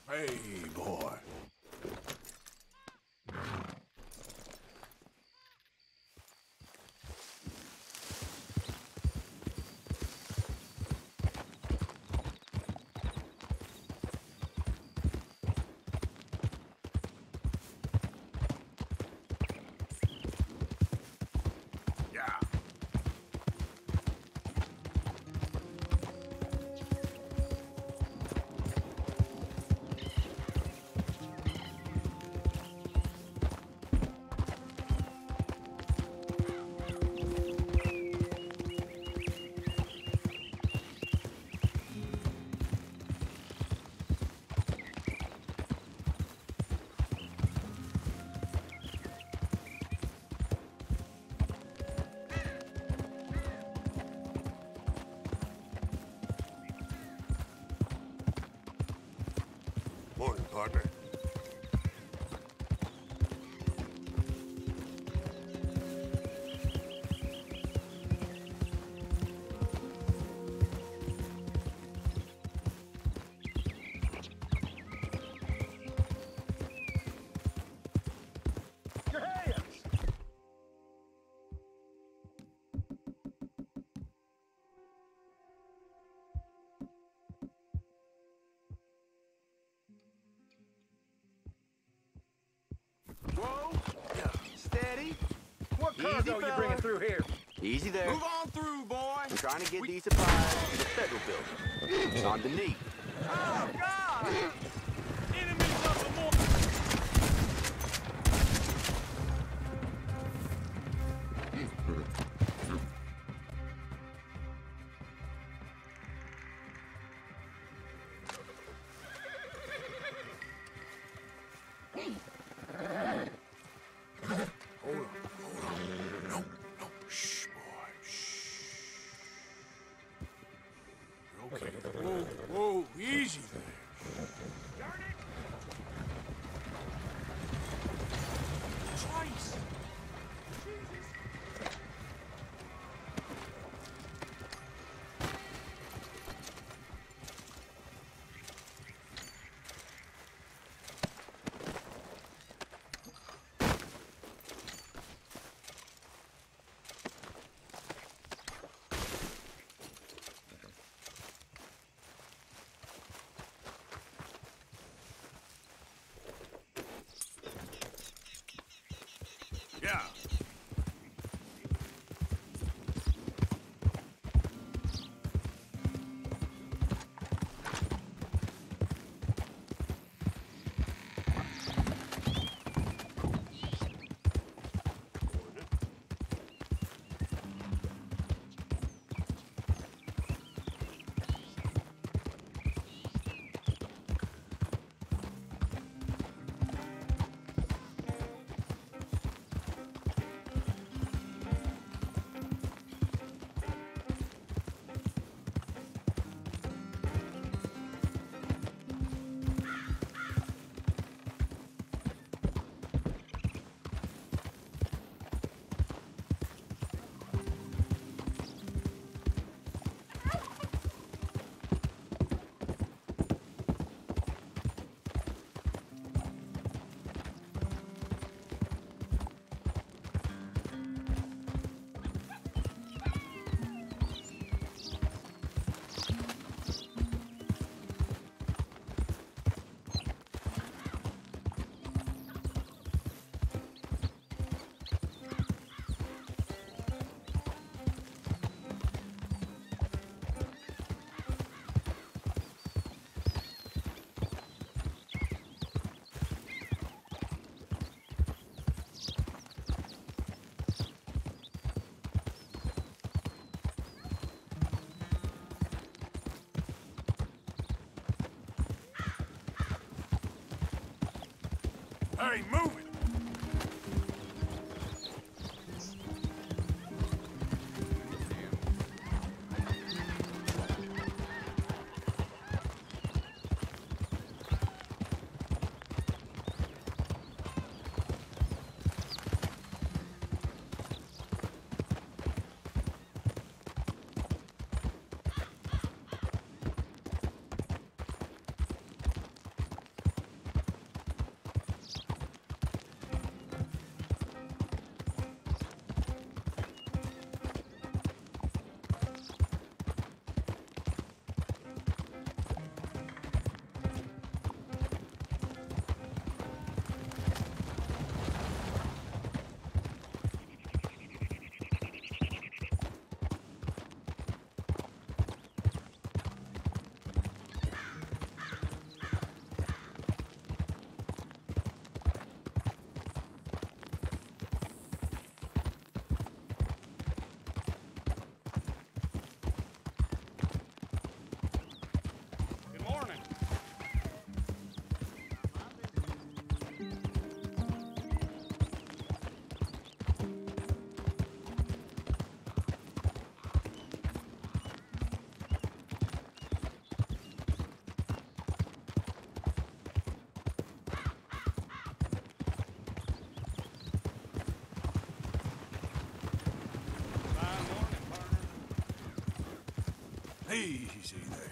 Hey, boy. Yeah. Morning, partner. Your hands! Whoa! Steady. What Easy, cargo you bringing fella. through here? Easy there. Move on through, boy. I'm trying to get these supplies to the federal building. On the knee. Oh, God! Enemies up the more. Hold on. No, no. Shh, boy. Shh. You're okay. Whoa, whoa. Easy there. Darn it! Twice. Yeah. Hey, move it! Good morning. Fine morning, partner. Easy there.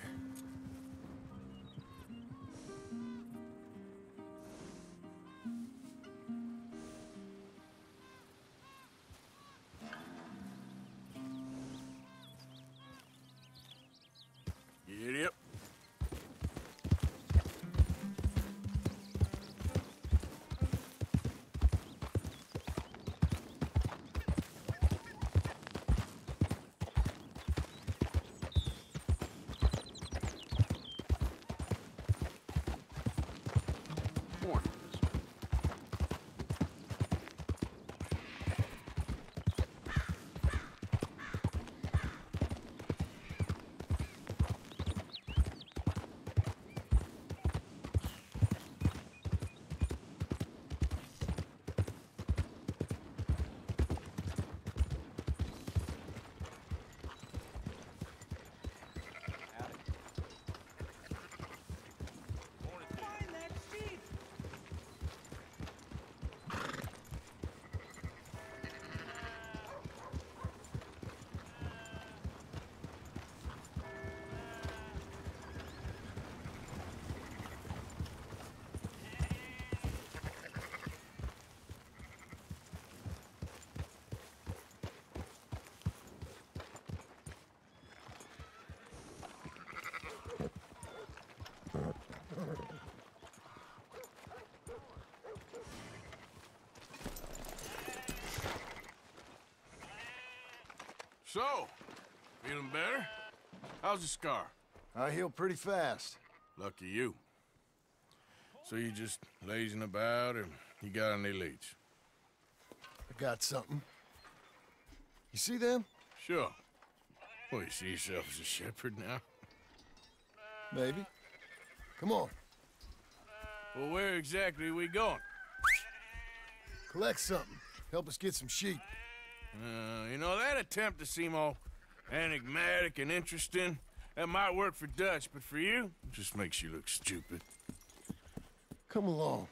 Get up. Morning. So, feeling better? How's the scar? I heal pretty fast. Lucky you. So you just lazing about, or you got any leads? I got something. You see them? Sure. Well, you see yourself as a shepherd now? Maybe. Come on, Well, where exactly are we going? collect something. Help us get some sheep. You know, that attempt to seem all enigmatic and interesting, that might work for Dutch, but for you, it just makes you look stupid. Come along.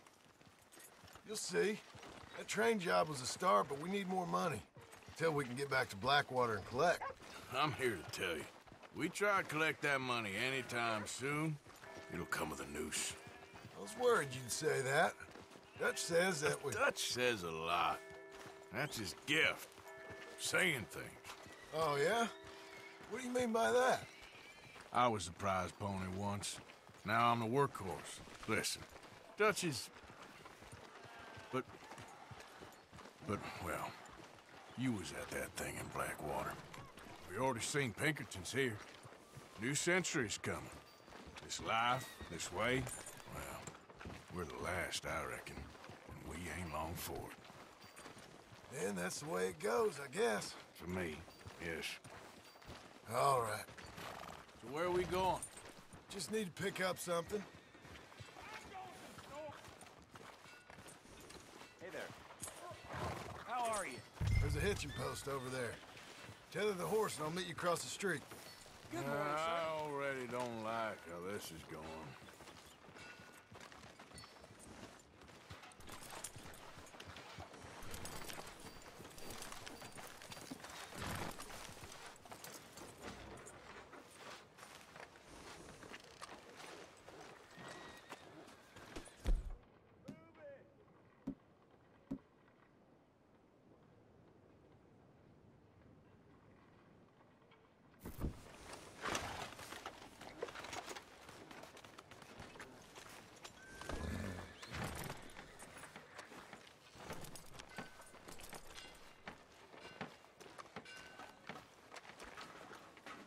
You'll see. That train job was a start, but we need more money. Until we can get back to Blackwater and collect. I'm here to tell you, we try to collect that money anytime soon, it'll come with a noose. I was worried you'd say that. Dutch says that we... Dutch says a lot. That's his gift. Saying things. Oh, yeah? What do you mean by that? I was the prize pony once. Now I'm the workhorse. Listen, Dutch is... But, well, you was at that thing in Blackwater. We already seen Pinkertons here. New century's coming. This life, this way, well, we're the last, I reckon. And we ain't long for it. Then that's the way it goes, I guess. For me, yes. All right. So where are we going? Just need to pick up something. There's a hitching post over there. Tether the horse and I'll meet you across the street. Good morning, I sir. already don't like how this is going.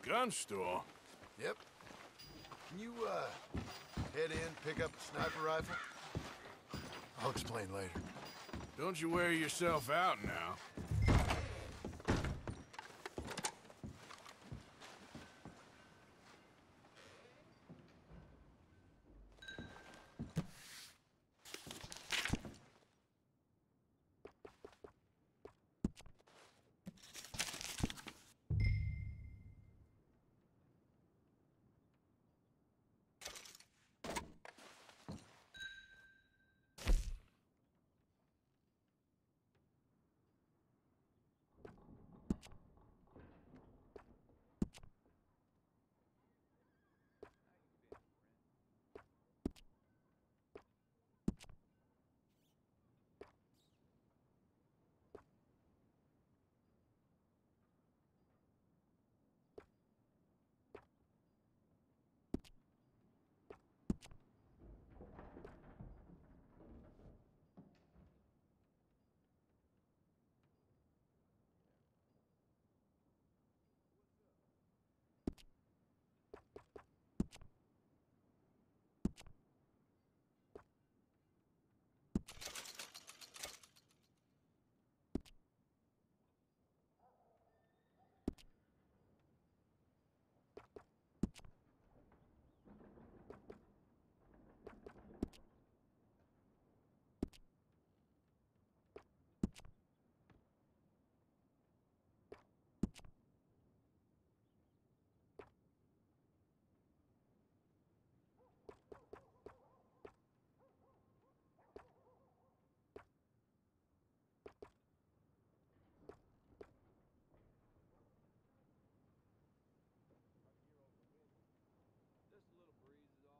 Gun store? Yep. Can you, head in, pick up a sniper rifle? I'll explain later. Don't you wear yourself out now. Just a little breeze is all.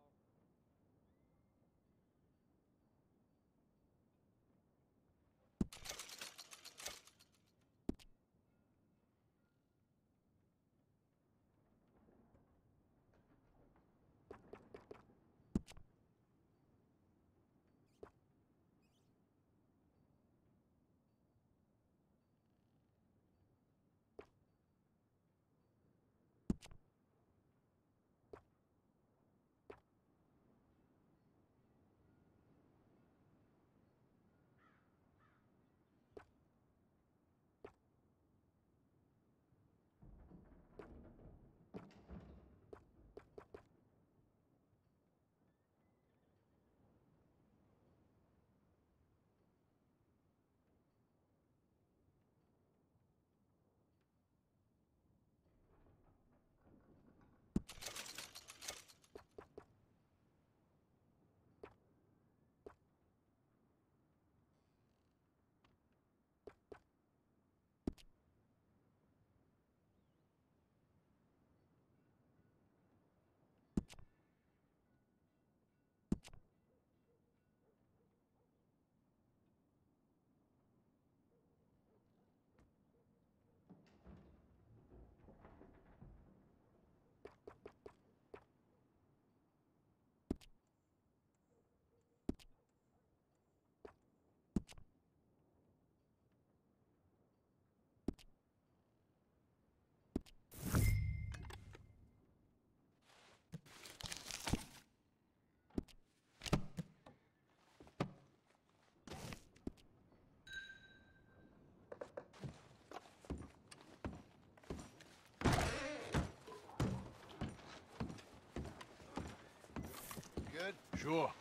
Good? Sure.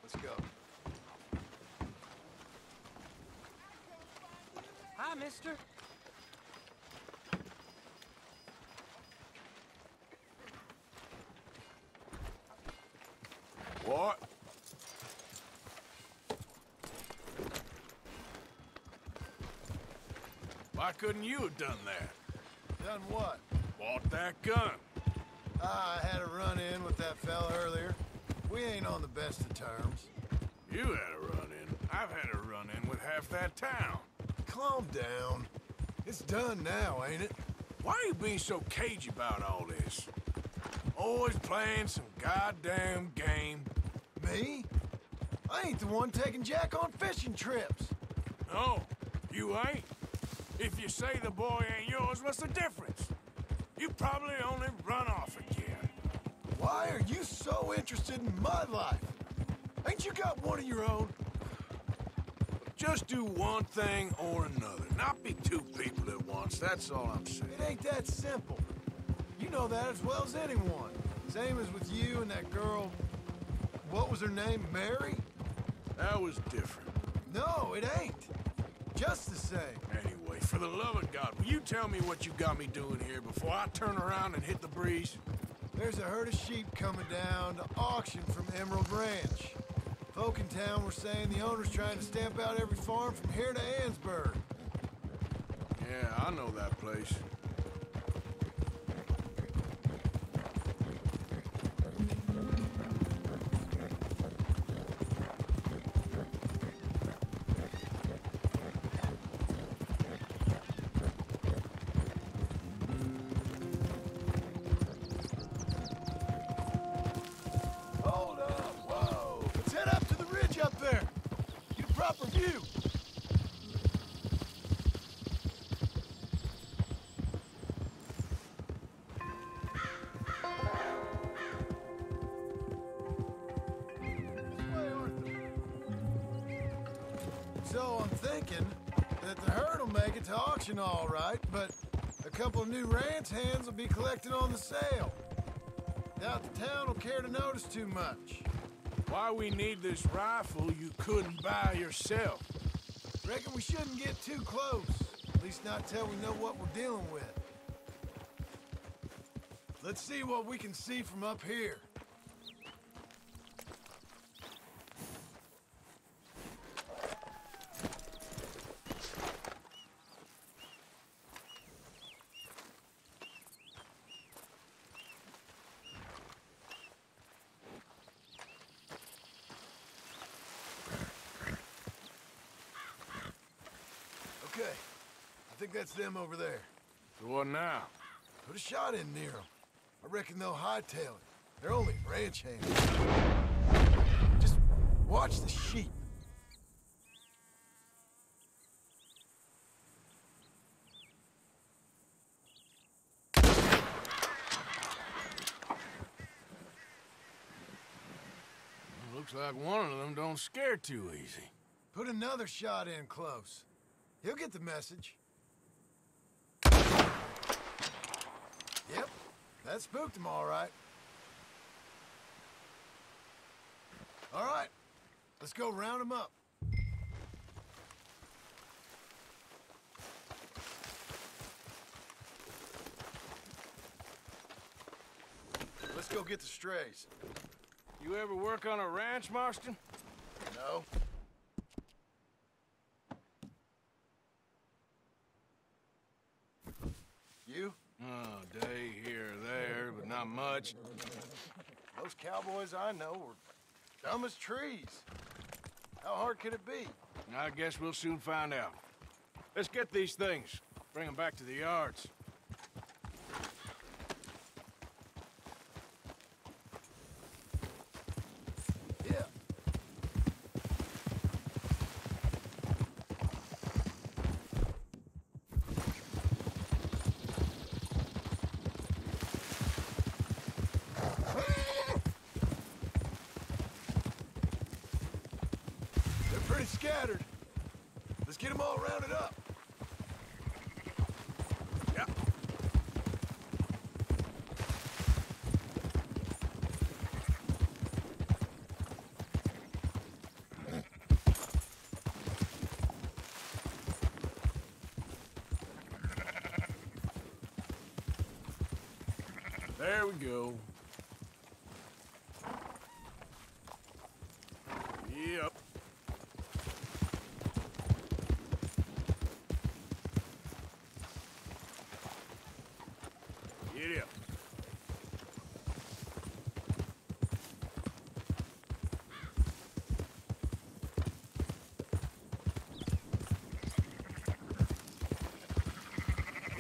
Let's go. Hi, Hi, mister. What? Why couldn't you have done that? Done what? Bought that gun. I had a run-in with that fella earlier. We ain't on the best of terms. You had a run-in. I've had a run-in with half that town. Calm down. It's done now, ain't it? Why are you being so cagey about all this? Always playing some goddamn game. Me? I ain't the one taking Jack on fishing trips. No, you ain't. If you say the boy ain't yours, what's the difference? You probably only run off again. Why are you so interested in my life? Ain't you got one of your own? Just do one thing or another. Not be two people at once, that's all I'm saying. It ain't that simple. You know that as well as anyone. Same as with you and that girl... What was her name? Mary? That was different. No, it ain't. Just the same. Anyway, for the love of God, will you tell me what you got me doing here before I turn around and hit the breeze? There's a herd of sheep coming down to auction from Emerald Ranch. Folk in town were saying the owner's trying to stamp out every farm from here to Ansburg. Yeah, I know that place. Hold up, whoa! Let's head up to the ridge up there. Get a proper view. This way, Arthur. So I'm thinking that the herd will make it to auction all right, but a couple of new ranch hands will be collected on the sale. Doubt the town will care to notice too much. Why we need this rifle you couldn't buy yourself? Reckon we shouldn't get too close. At least not till we know what we're dealing with. Let's see what we can see from up here. Okay, I think that's them over there. So what now? Put a shot in near them. I reckon they'll hightail it. They're only ranch hands. Just watch the sheep. Looks like one of them don't scare too easy. Put another shot in close. He'll get the message. Yep, that spooked him all right. All right, let's go round him up. Let's go get the strays. You ever work on a ranch, Marston? No? You? Oh, day here or there, but not much. Those cowboys I know were dumb as trees. How hard could it be? I guess we'll soon find out. Let's get these things. Bring them back to the yards. Yeah. They're pretty scattered. Let's get them all rounded up. Yeah. There we go. Yep. Get up.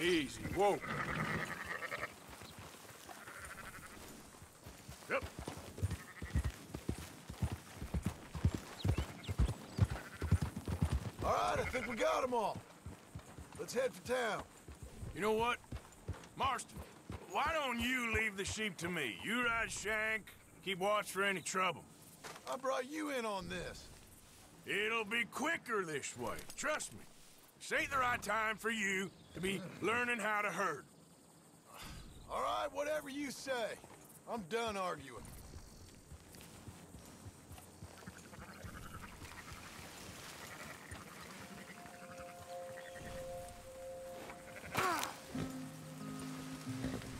Easy, whoa. Yep. All right, I think we got them all. Let's head for town. You know what? Marston, why don't you leave the sheep to me? You ride Shank, keep watch for any trouble. I brought you in on this. It'll be quicker this way, trust me. This ain't the right time for you to be learning how to herd. All right, whatever you say. I'm done arguing.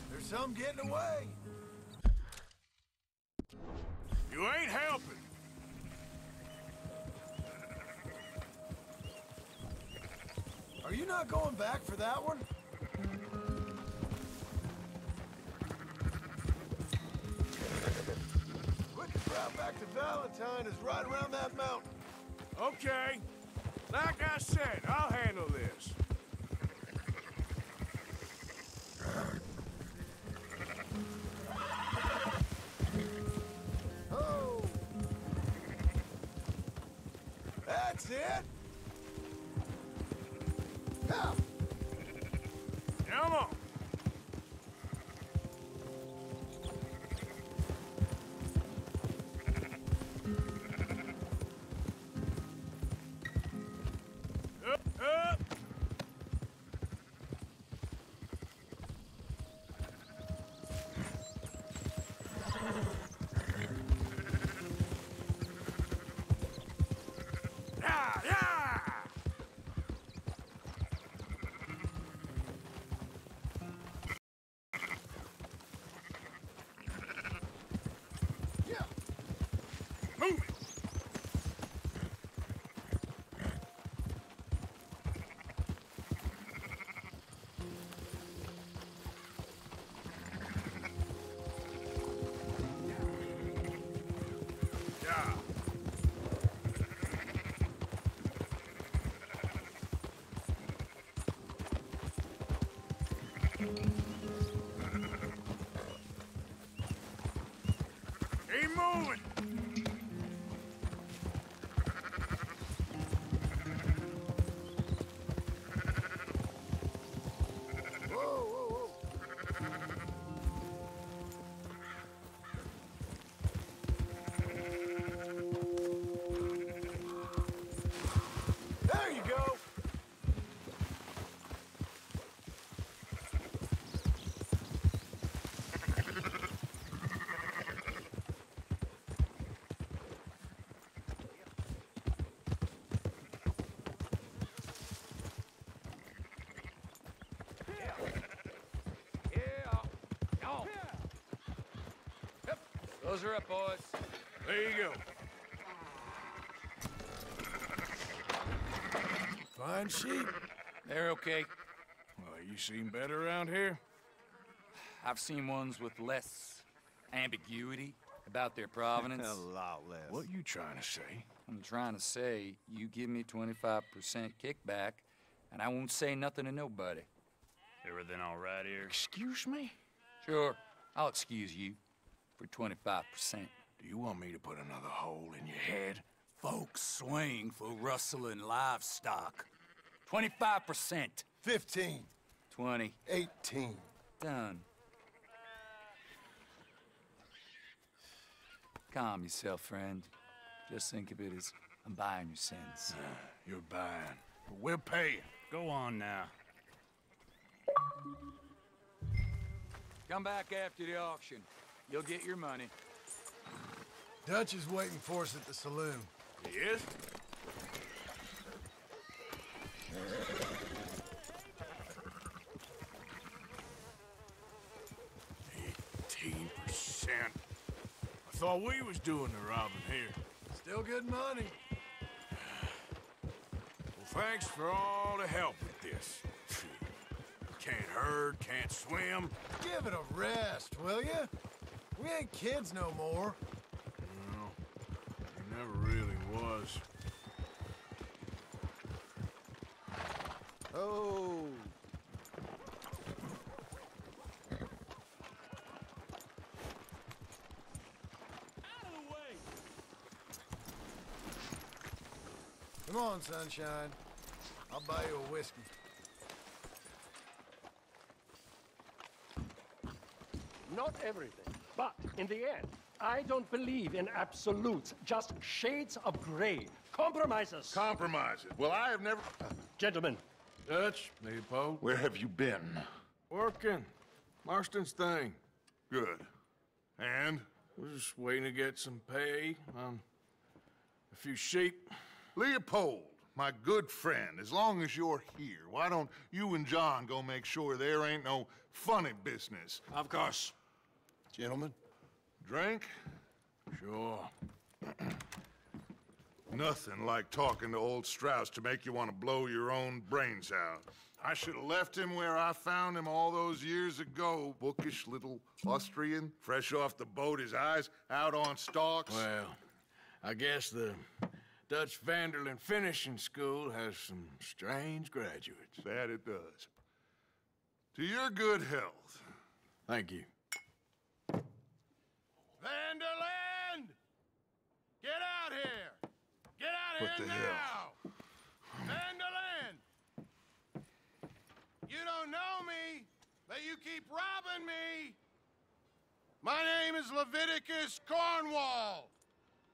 There's some getting away. You ain't helping. Are you not going back for that one? Quickest route back to Valentine is right around that mountain. Okay. Like I said, I'll handle this. Oh! That's it! Yeah. Come on. Up, up. Yeah, yeah. Yeah. Move it. Yeah. Keep moving. Whoa, whoa, whoa. There you go. Those are up, boys. There you go. Fine sheep. They're okay. Well, you seen better around here? I've seen ones with less ambiguity about their provenance. A lot less. What you trying to say? I'm trying to say, you give me 25% kickback, and I won't say nothing to nobody. Everything all right here? Excuse me? Sure, I'll excuse you for 25%. Do you want me to put another hole in your head? Folks swing for rustling livestock. 25%. 15. 20. 18. Done. Calm yourself, friend. Just think of it as I'm buying your sins. You're buying. But we're paying. Go on now. Come back after the auction. You'll get your money. Dutch is waiting for us at the saloon. He is? thought we was doing the robbing here. Still good money. Well, thanks for all the help with this. Can't herd, can't swim. Give it a rest, will ya? We ain't kids no more. No, he never really was. Oh. Come on, sunshine. I'll buy you a whiskey. Not everything, but in the end, I don't believe in absolutes, just shades of gray. Compromises. Compromises. Well, I have never... Gentlemen, Dutch, Leopold. Where have you been? Working. Marston's thing. Good. And? We're just waiting to get some pay on a few sheep. Leopold, my good friend, as long as you're here, why don't you and John go make sure there ain't no funny business? Of course. Gentlemen, drink? Sure. Nothing like talking to old Strauss to make you want to blow your own brains out. I should have left him where I found him all those years ago. Bookish little Austrian, fresh off the boat, his eyes out on stalks. Well, I guess the Dutch Vanderlyn Finishing School has some strange graduates. That it does. To your good health. Thank you. Vanderland! Get out here! Get out What here the now! Vanderland! You don't know me, but you keep robbing me! My name is Leviticus Cornwall.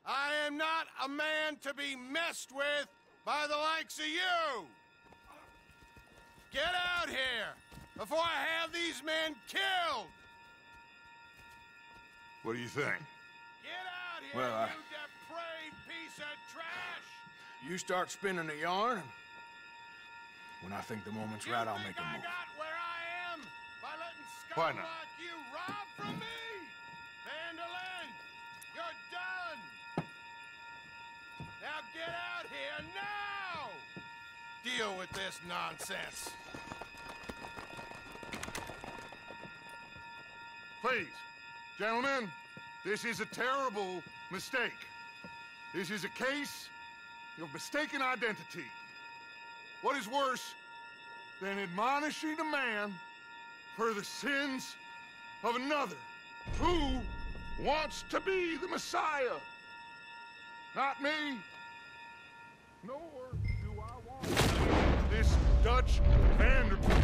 I am not a man to be messed with by the likes of you! Get out here before I have these men killed! What do you think? Get out here, Well, you depraved piece of trash! You start spinning a yarn, and when I think the moment's You right, I'll think make a I move. got where I am by letting Why scum not? like you rob from me? Vanderlyn, you're done! Now get out here now! Deal with this nonsense. Please, gentlemen, this is a terrible mistake. This is a case of mistaken identity. What is worse than admonishing a man for the sins of another who wants to be the Messiah? Not me, nor do I want to be this Dutch Vanderbilt.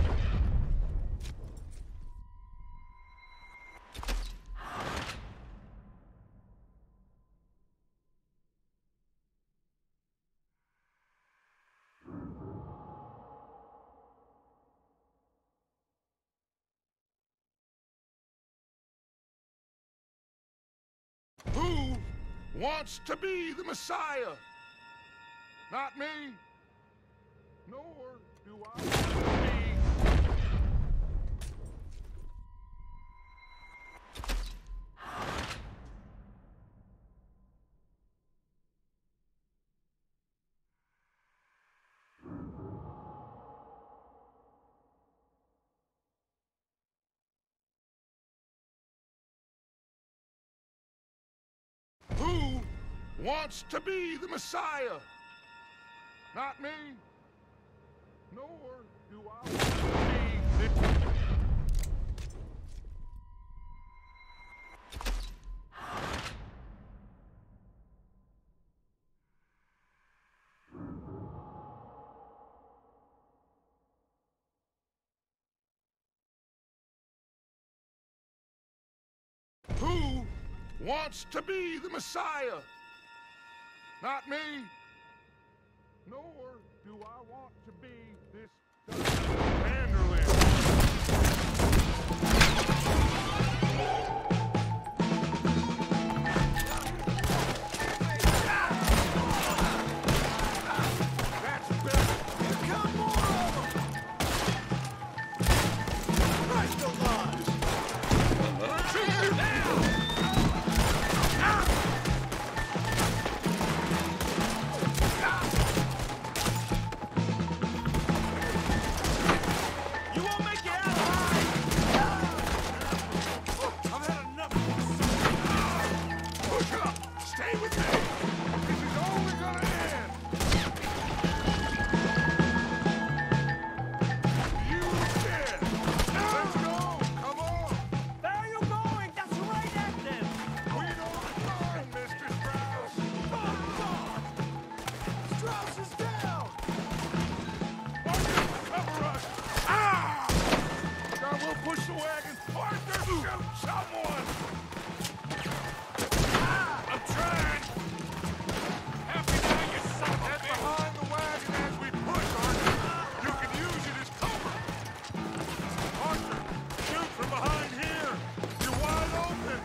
Who wants to be the Messiah? Not me, nor do I want to be. Who wants to be the Messiah? Not me, nor do I want to be the... Who wants to be the Messiah? Not me, nor do I want to be this Vanderlyn. That's better. Here come more of them! Christ alive! Shoot him down! Push up! Stay with me! This is only gonna end! You did! Let's go! Come on! Where are you going? That's right at them! We don't run, Mr. Strauss! Strauss is down! Arthur, cover us! Ah! Now we'll push the wagon! Arthur, shoot someone! I'm trying! Help me now, you son of a bitch! Get behind the wagon as we push, Arthur! You can use it as cover! Arthur, shoot from behind here! You're wide open!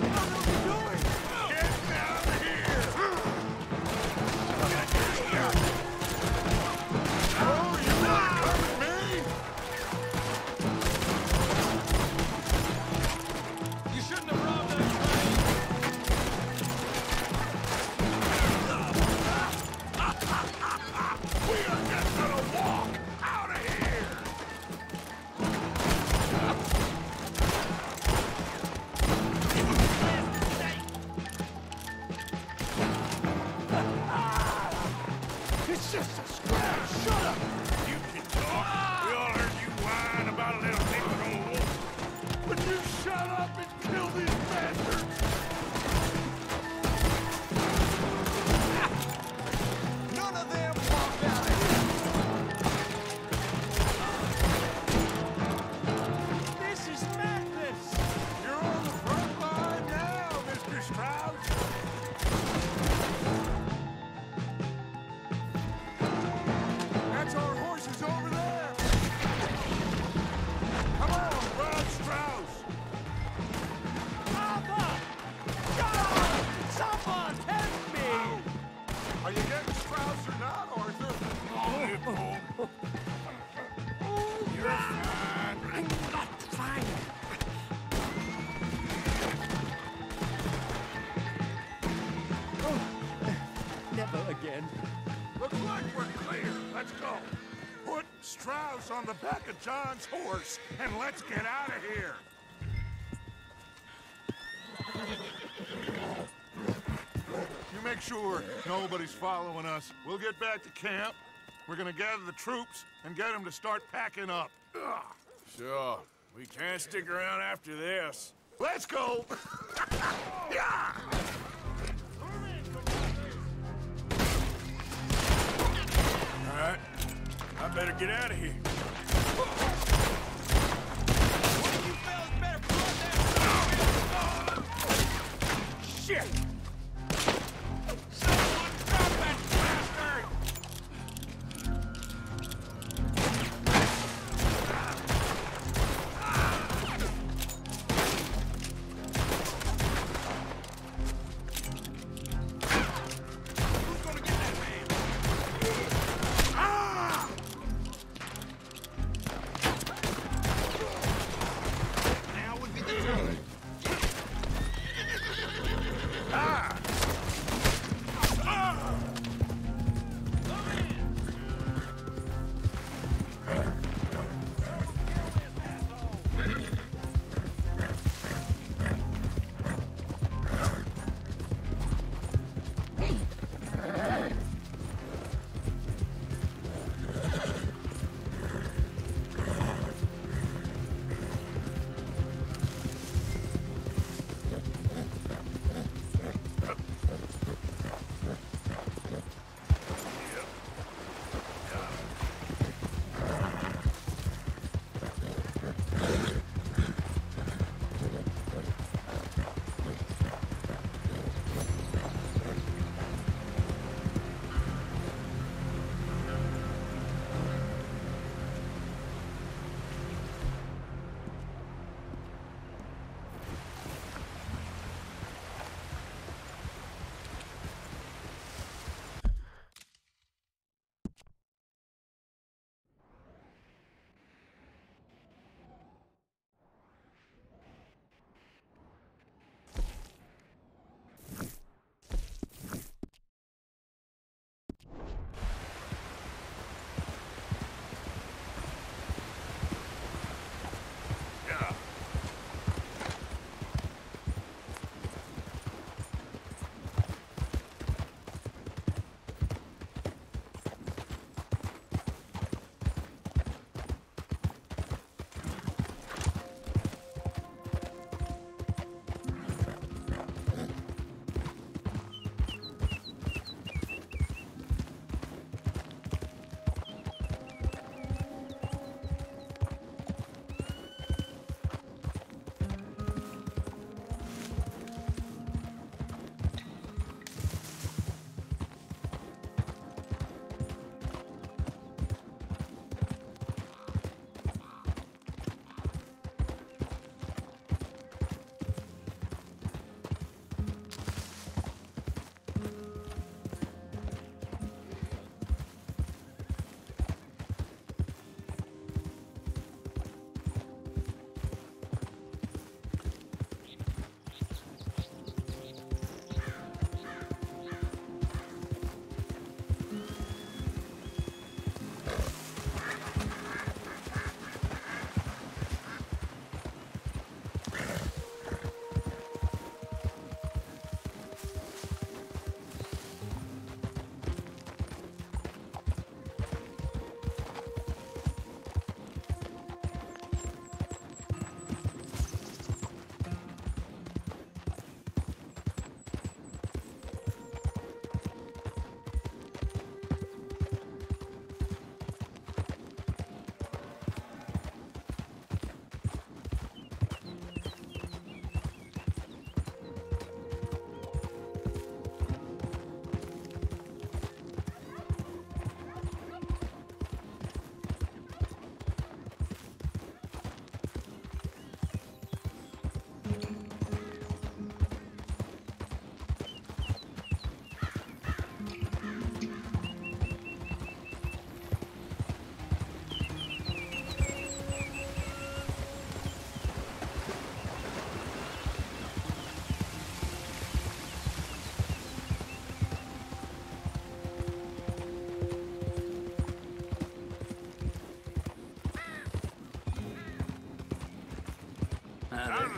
What are you doing? Get down here! Oh, you want to come with me? You shouldn't have robbed that We are just gonna walk out of here! It's just a scratch! Shut up! You can talk! We all heard you whine about a little thing from a wolf! Would you shut up and kill these bastards? None of them walked out of here! This is madness! You're on the front line now, Mr. Strauss! That's our horses over there! Come on, Rod Strauss! Arthur! God! Someone help me! Are you getting Strauss or not, Arthur? You're fine. I'm not fine. Never again. Looks like we're clear. Let's go. Put Strauss on the back of John's horse, and let's get out of here. You make sure nobody's following us. We'll get back to camp. We're gonna gather the troops and get them to start packing up. Ugh. Sure. We can't stick around after this. Let's go! Yeah! All right. I better get out of here. You fellas better put that shit! Someone drop that bastard! Who's gonna get that man?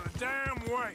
Not a damn way.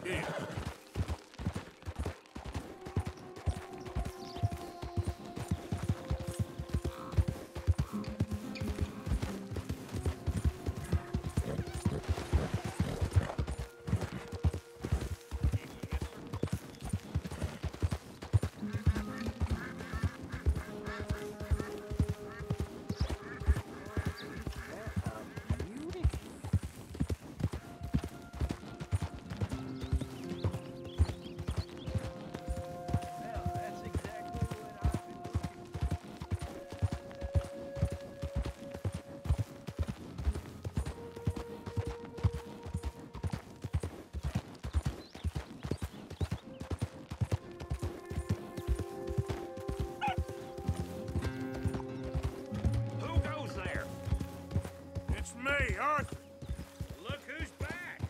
Yeah. Who goes there? It's me, Arthur. Look who's back.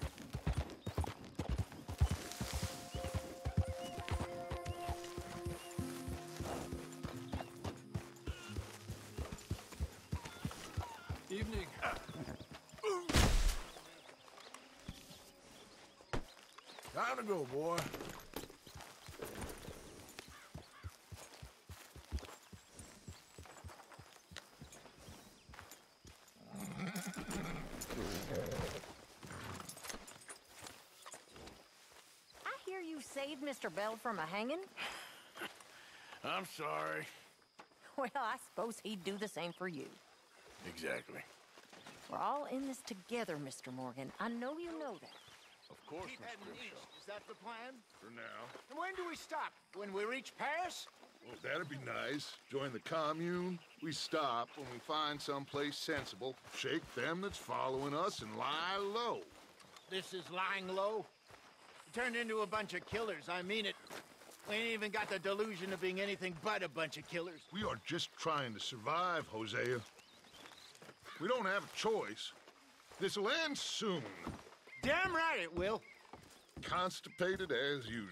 Evening. Time to go, boy. I hear you saved Mr. Bell from a hanging. I'm sorry. Well, I suppose he'd do the same for you. Exactly. We're all in this together, Mr. Morgan. I know you know that. Of course, Keep heading east. Is that the plan? For now. And when do we stop? When we reach Paris? Well, that'd be nice. Join the commune. We stop when we find someplace sensible, shake them that's following us, and lie low. This is lying low. We turned into a bunch of killers. I mean it. We ain't even got the delusion of being anything but a bunch of killers. We are just trying to survive, Hosea. We don't have a choice. This'll end soon. Damn right it will. Constipated as usual.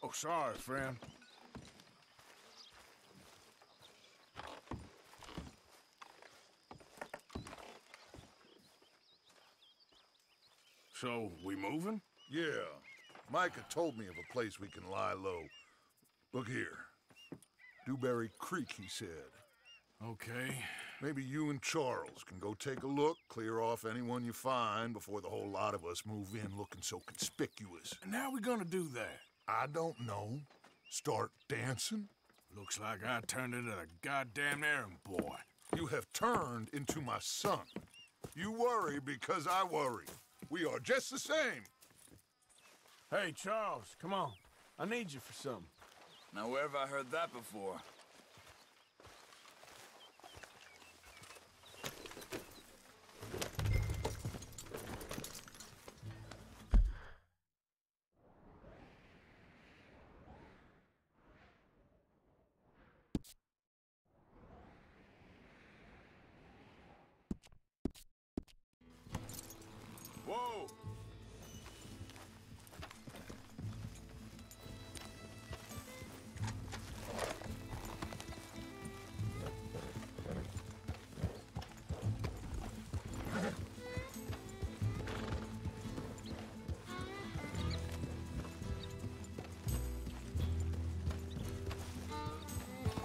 Oh, sorry, friend. So, we moving? Yeah. Micah told me of a place we can lie low. Look here. Dewberry Creek, he said. Okay. Maybe you and Charles can go take a look, clear off anyone you find before the whole lot of us move in looking so conspicuous. And how we gonna do that? I don't know. Start dancing? Looks like I turned into a goddamn errand boy. You have turned into my son. You worry because I worry. We are just the same. Hey, Charles, come on. I need you for something. Now, where have I heard that before? Whoa!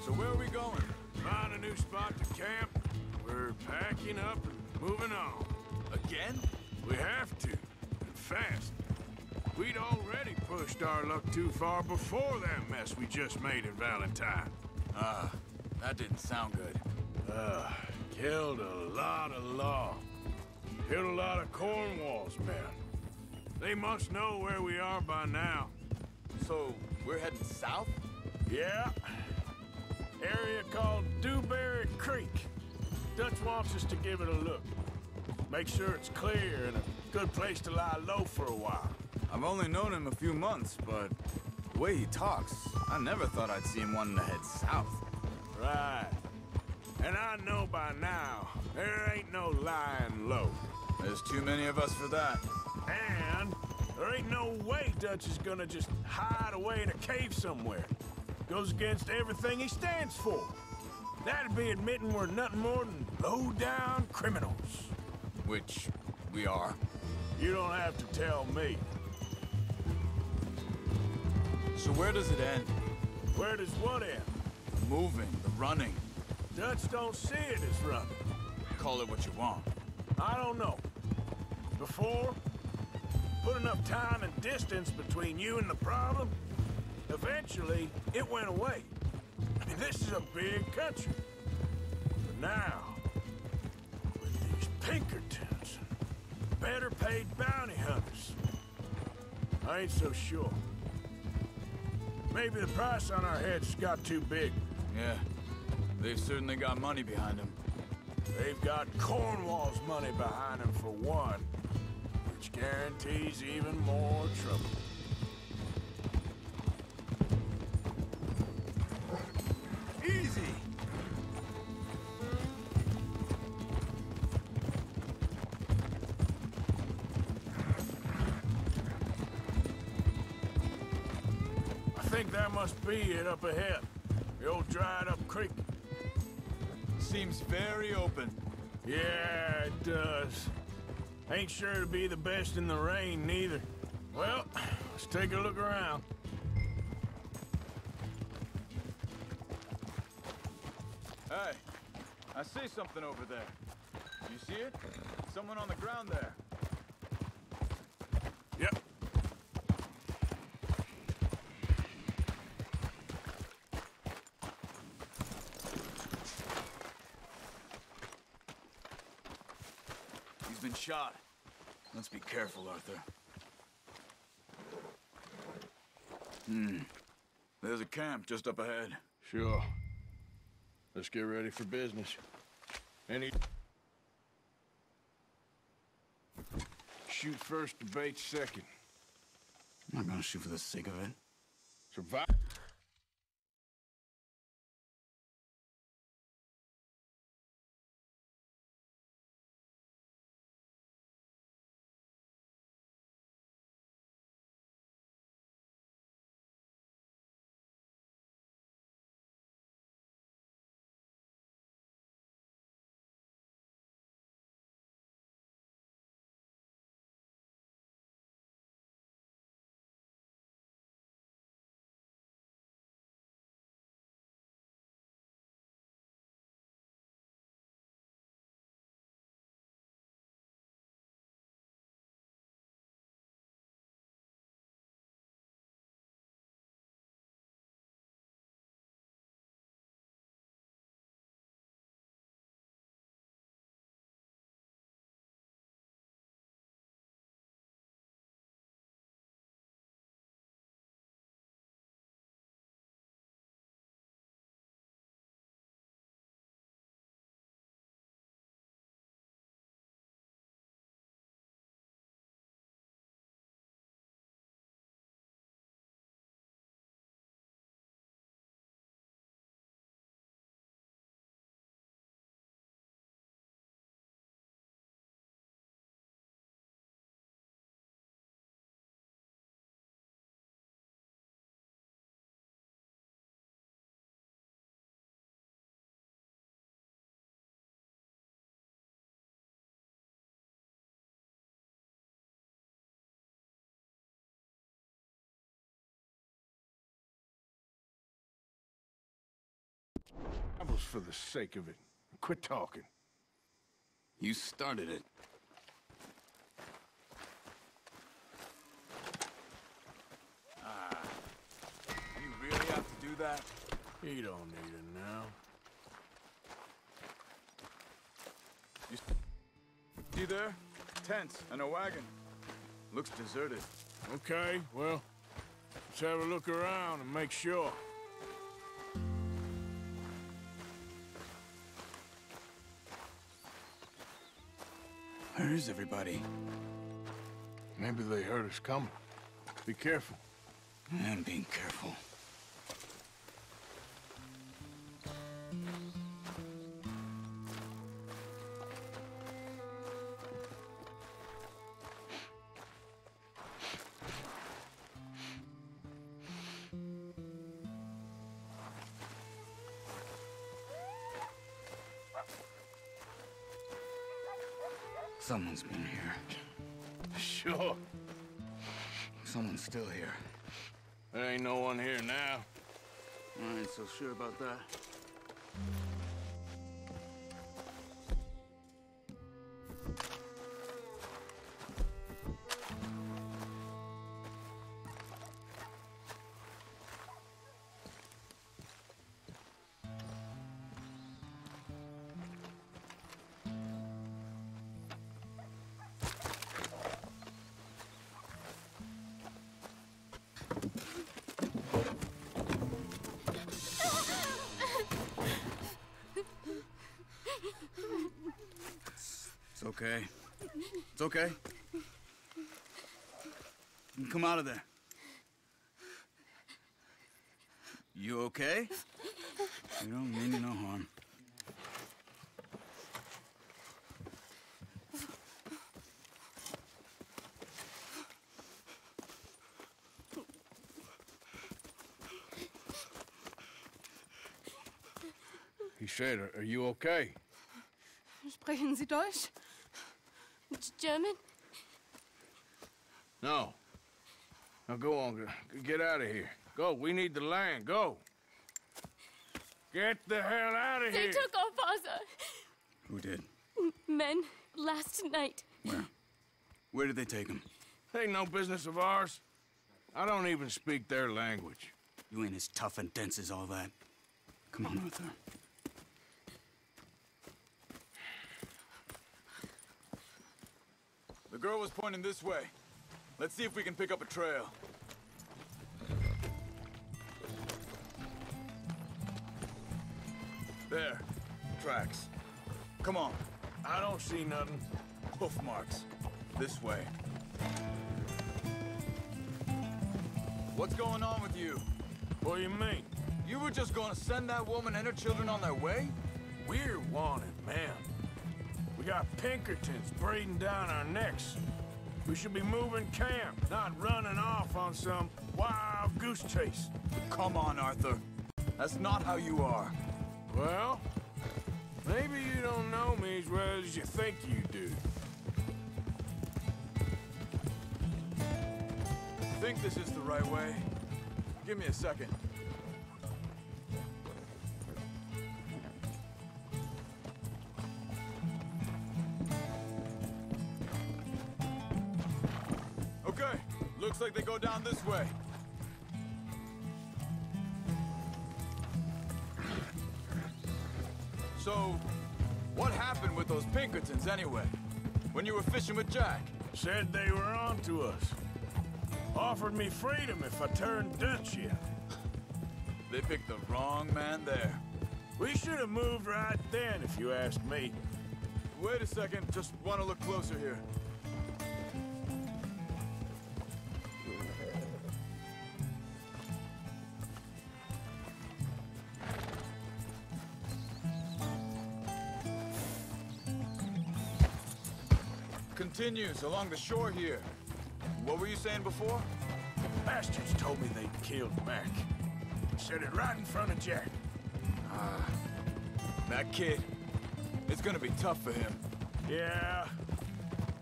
So where are we going? Find a new spot to camp. We're packing up and moving on. Again? We have to, and fast. We'd already pushed our luck too far before that mess we just made in Valentine. That didn't sound good. Killed a lot of law. Killed a lot of Cornwall's men. They must know where we are by now. So, we're heading south? Yeah. Area called Dewberry Creek. Dutch wants us to give it a look. Make sure it's clear and a good place to lie low for a while. I've only known him a few months, but the way he talks, I never thought I'd see him wanting to head south. Right. And I know by now, there ain't no lying low. There's too many of us for that. And there ain't no way Dutch is gonna just hide away in a cave somewhere. Goes against everything he stands for. That'd be admitting we're nothing more than low-down criminals. Which we are. You don't have to tell me. So where does it end? Where does what end? Moving, the running. Dutch don't see it as running. Call it what you want. I don't know. Before, put enough time and distance between you and the problem, eventually it went away. I mean, this is a big country. But now, with these Pinkertons and better paid bounty hunters, I ain't so sure. Maybe the price on our heads got too big. Yeah, they've certainly got money behind them. They've got Cornwall's money behind them for one, which guarantees even more trouble. Easy! I think that must be it up ahead. The old dried-up creek. Seems very open. Yeah, it does. Ain't sure to be the best in the rain, neither. Well, let's take a look around. Hey, I see something over there. You see it? Someone on the ground there. Yep. He's been shot. Let's be careful, Arthur. There's a camp just up ahead. Sure. Let's get ready for business. Shoot first, debate second. I'm not gonna shoot for the sake of it. Survive. Bibles for the sake of it. Quit talking. You started it. You really have to do that? He don't need it now. You see there? Tents and a wagon. Looks deserted. Okay, well, let's have a look around and make sure. Where is everybody? Maybe they heard us coming. Be careful. I'm being careful. Someone's been here. Sure. Someone's still here. There ain't no one here now. I ain't so sure about that. It's okay. It's okay. You can come out of there. You okay? You don't mean you no harm. He said, are you okay? Sprechen Sie Deutsch? German? No. Now go on, get out of here. Go, we need the land, go. Get the hell out of They here. took our father. Who did? Men, last night. Where? Where did they take him? Ain't no business of ours. I don't even speak their language. You ain't as tough and dense as all that. Come on, Arthur. The girl was pointing this way. Let's see if we can pick up a trail. There. Tracks. Come on. I don't see nothing. Hoof marks. This way. What's going on with you? What do you mean? You were just gonna send that woman and her children on their way? We're wanted, man. We got Pinkertons breathing down our necks. We should be moving camp, not running off on some wild goose chase. Come on, Arthur. That's not how you are. Well, maybe you don't know me as well as you think you do. Think this is the right way? Give me a second. Okay, looks like they go down this way. So, what happened with those Pinkertons anyway? When you were fishing with Jack? Said they were on to us. Offered me freedom if I turned Dutch yet. They picked the wrong man there. We should have moved right then, if you ask me. Wait a second, just want to look closer here. Continues along the shore here. What were you saying before? Bastards told me they'd killed Mac. Said it right in front of Jack. That kid. It's gonna be tough for him. Yeah,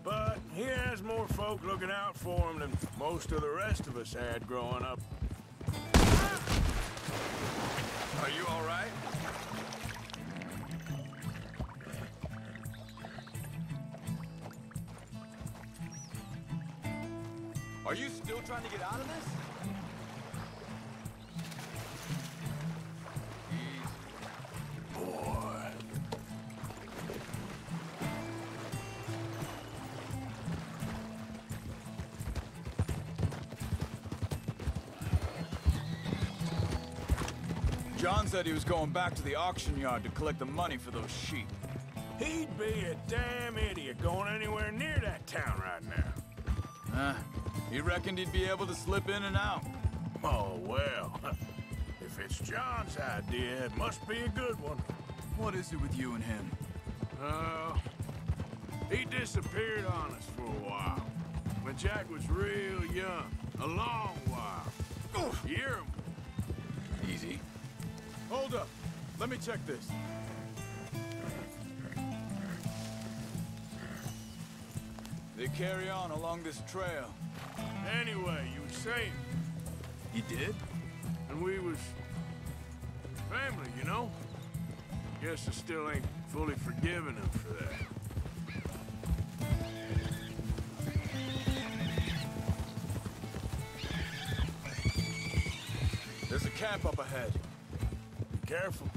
but he has more folk looking out for him than most of the rest of us had growing up. Are you all right? Are you still trying to get out of this? Boy. John said he was going back to the auction yard to collect the money for those sheep. He'd be a damn idiot going anywhere near that town right now. He reckoned he'd be able to slip in and out. Oh, well. If it's John's idea, it must be a good one. What is it with you and him? He disappeared on us for a while. When Jack was real young. A long while. You hear him? Easy. Hold up. Let me check this. They carry on along this trail. Anyway, you were saying. He did? And we was family, you know? Guess I still ain't fully forgiven him for that. There's a camp up ahead. Be careful.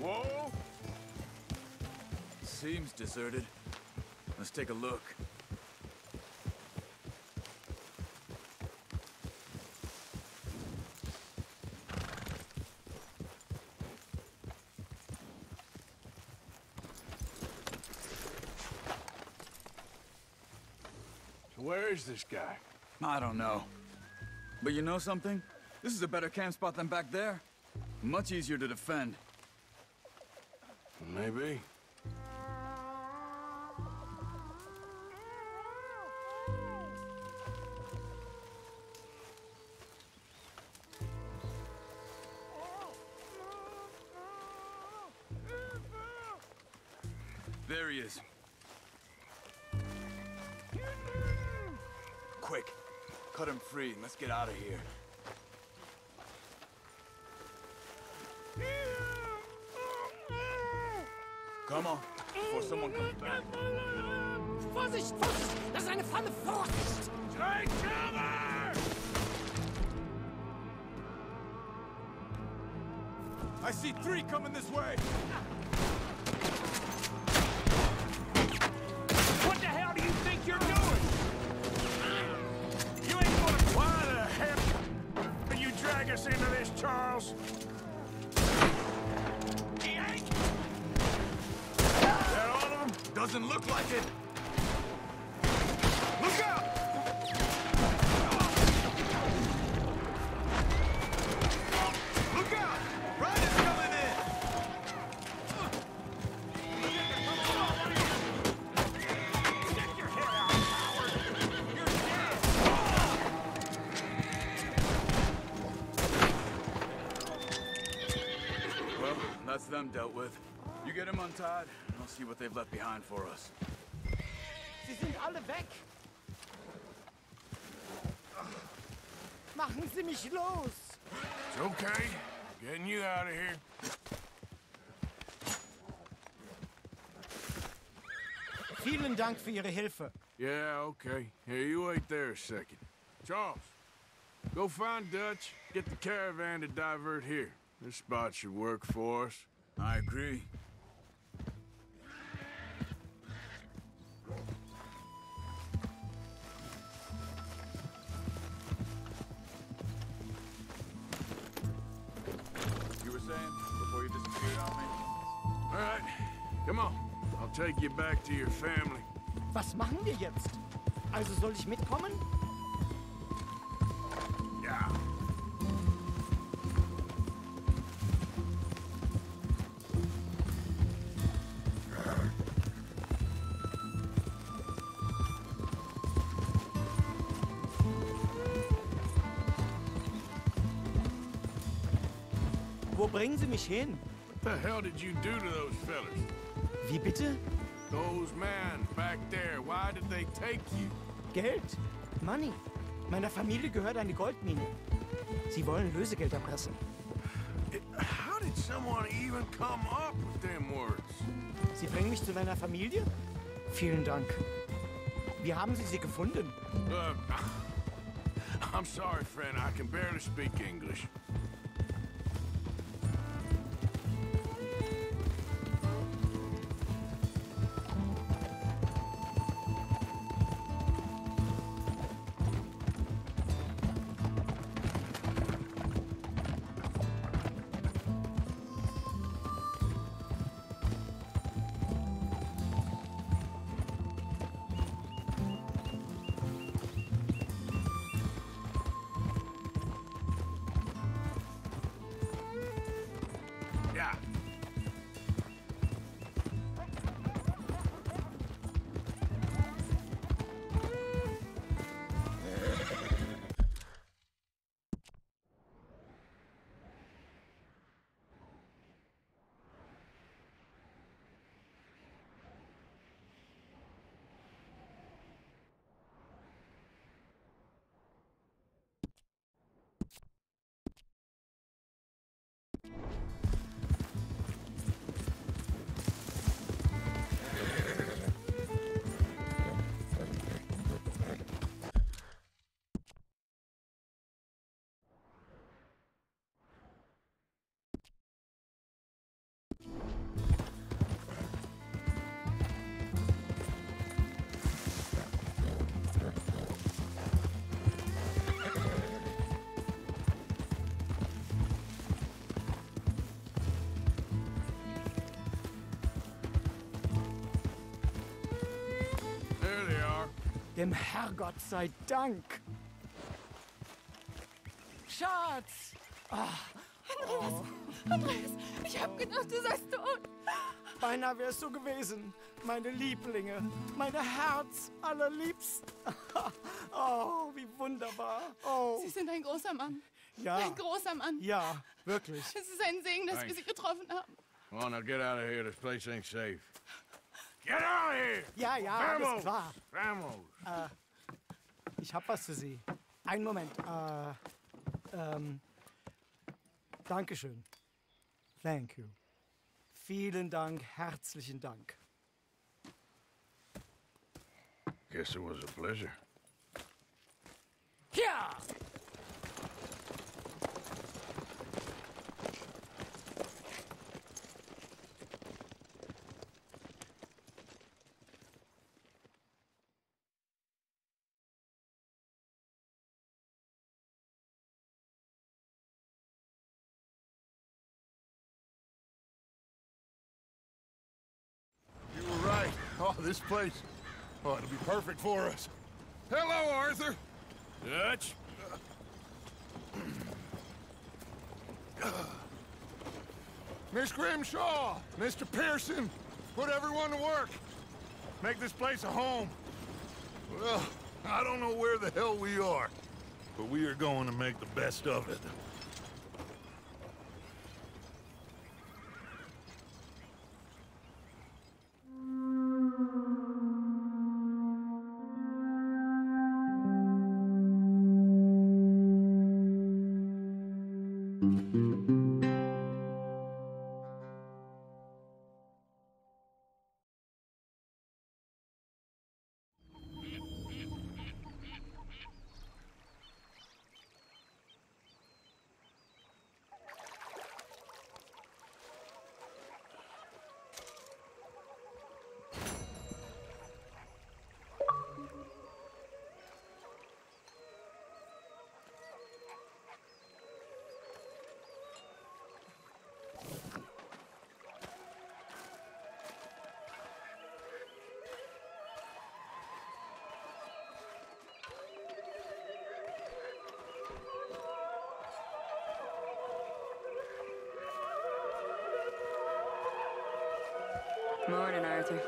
Whoa! Seems deserted. Let's take a look. Where is this guy? I don't know. But you know something? This is a better camp spot than back there. Much easier to defend. Maybe. There he is. Quick, cut him free and let's get out of here. Come on, before someone comes back. Vorsicht, Vorsicht! Das ist eine Falle! Vorsicht! Take cover! I see 3 coming this way! What the hell do you think you're doing? You ain't gonna... Why the hell did you drag us into this, Charles? Yank! That all of them? Doesn't look like it! Look out! Look out! Riders coming in! Stick your head out, coward! You're dead! Well, that's them dealt with. You get them untied, and I'll see what they've left behind for us. Sie sind alle weg! Machen Sie mich los! It's okay. Getting you out of here. Vielen Dank für Ihre Hilfe. Yeah, okay. Here, you wait there a second. Charles, go find Dutch. Get the caravan to divert here. This spot should work for us. I agree. You were saying before you disappeared on me? All right, come on. I'll take you back to your family. Was machen wir jetzt? Also soll ich mitkommen? Yeah. Wo bringen Sie mich hin? What the hell did you do to those fellas? Wie bitte? Those men back there, why did they take you? Geld. Money. Meiner Familie gehört eine Goldmine. Sie wollen Lösegeld erpressen. How did someone even come up with them words? Sie bringen mich zu meiner Familie? Vielen Dank. Wie haben Sie sie gefunden? I'm sorry, friend. I can barely speak English. Yeah. There they are. Dem Herrgott sei Dank. Schatz! Andreas, ich hab gedacht, du seist tot. Beinahe wär's so gewesen. Meine Lieblinge, meine Herz allerliebsten. Oh, wie wunderbar. Oh. Sie sind ein großer Mann. Ja. Ein großer Mann. Ja, wirklich. Es ist ein Segen, dass wir Sie getroffen haben. Come on, now get out of here. This place ain't safe. Get out of here! Ja, ja, alles klar. Vamos! Ich hab was für Sie. Einen Moment. Dankeschön. Thank you. Vielen Dank, herzlichen Dank. Guess it was a pleasure. Ja! You were right. Oh, this place. Oh, it'll be perfect for us. Hello, Arthur. Dutch? Miss Grimshaw, Mr. Pearson, put everyone to work. Make this place a home. Well, I don't know where the hell we are, but we are going to make the best of it. Morning, Arthur.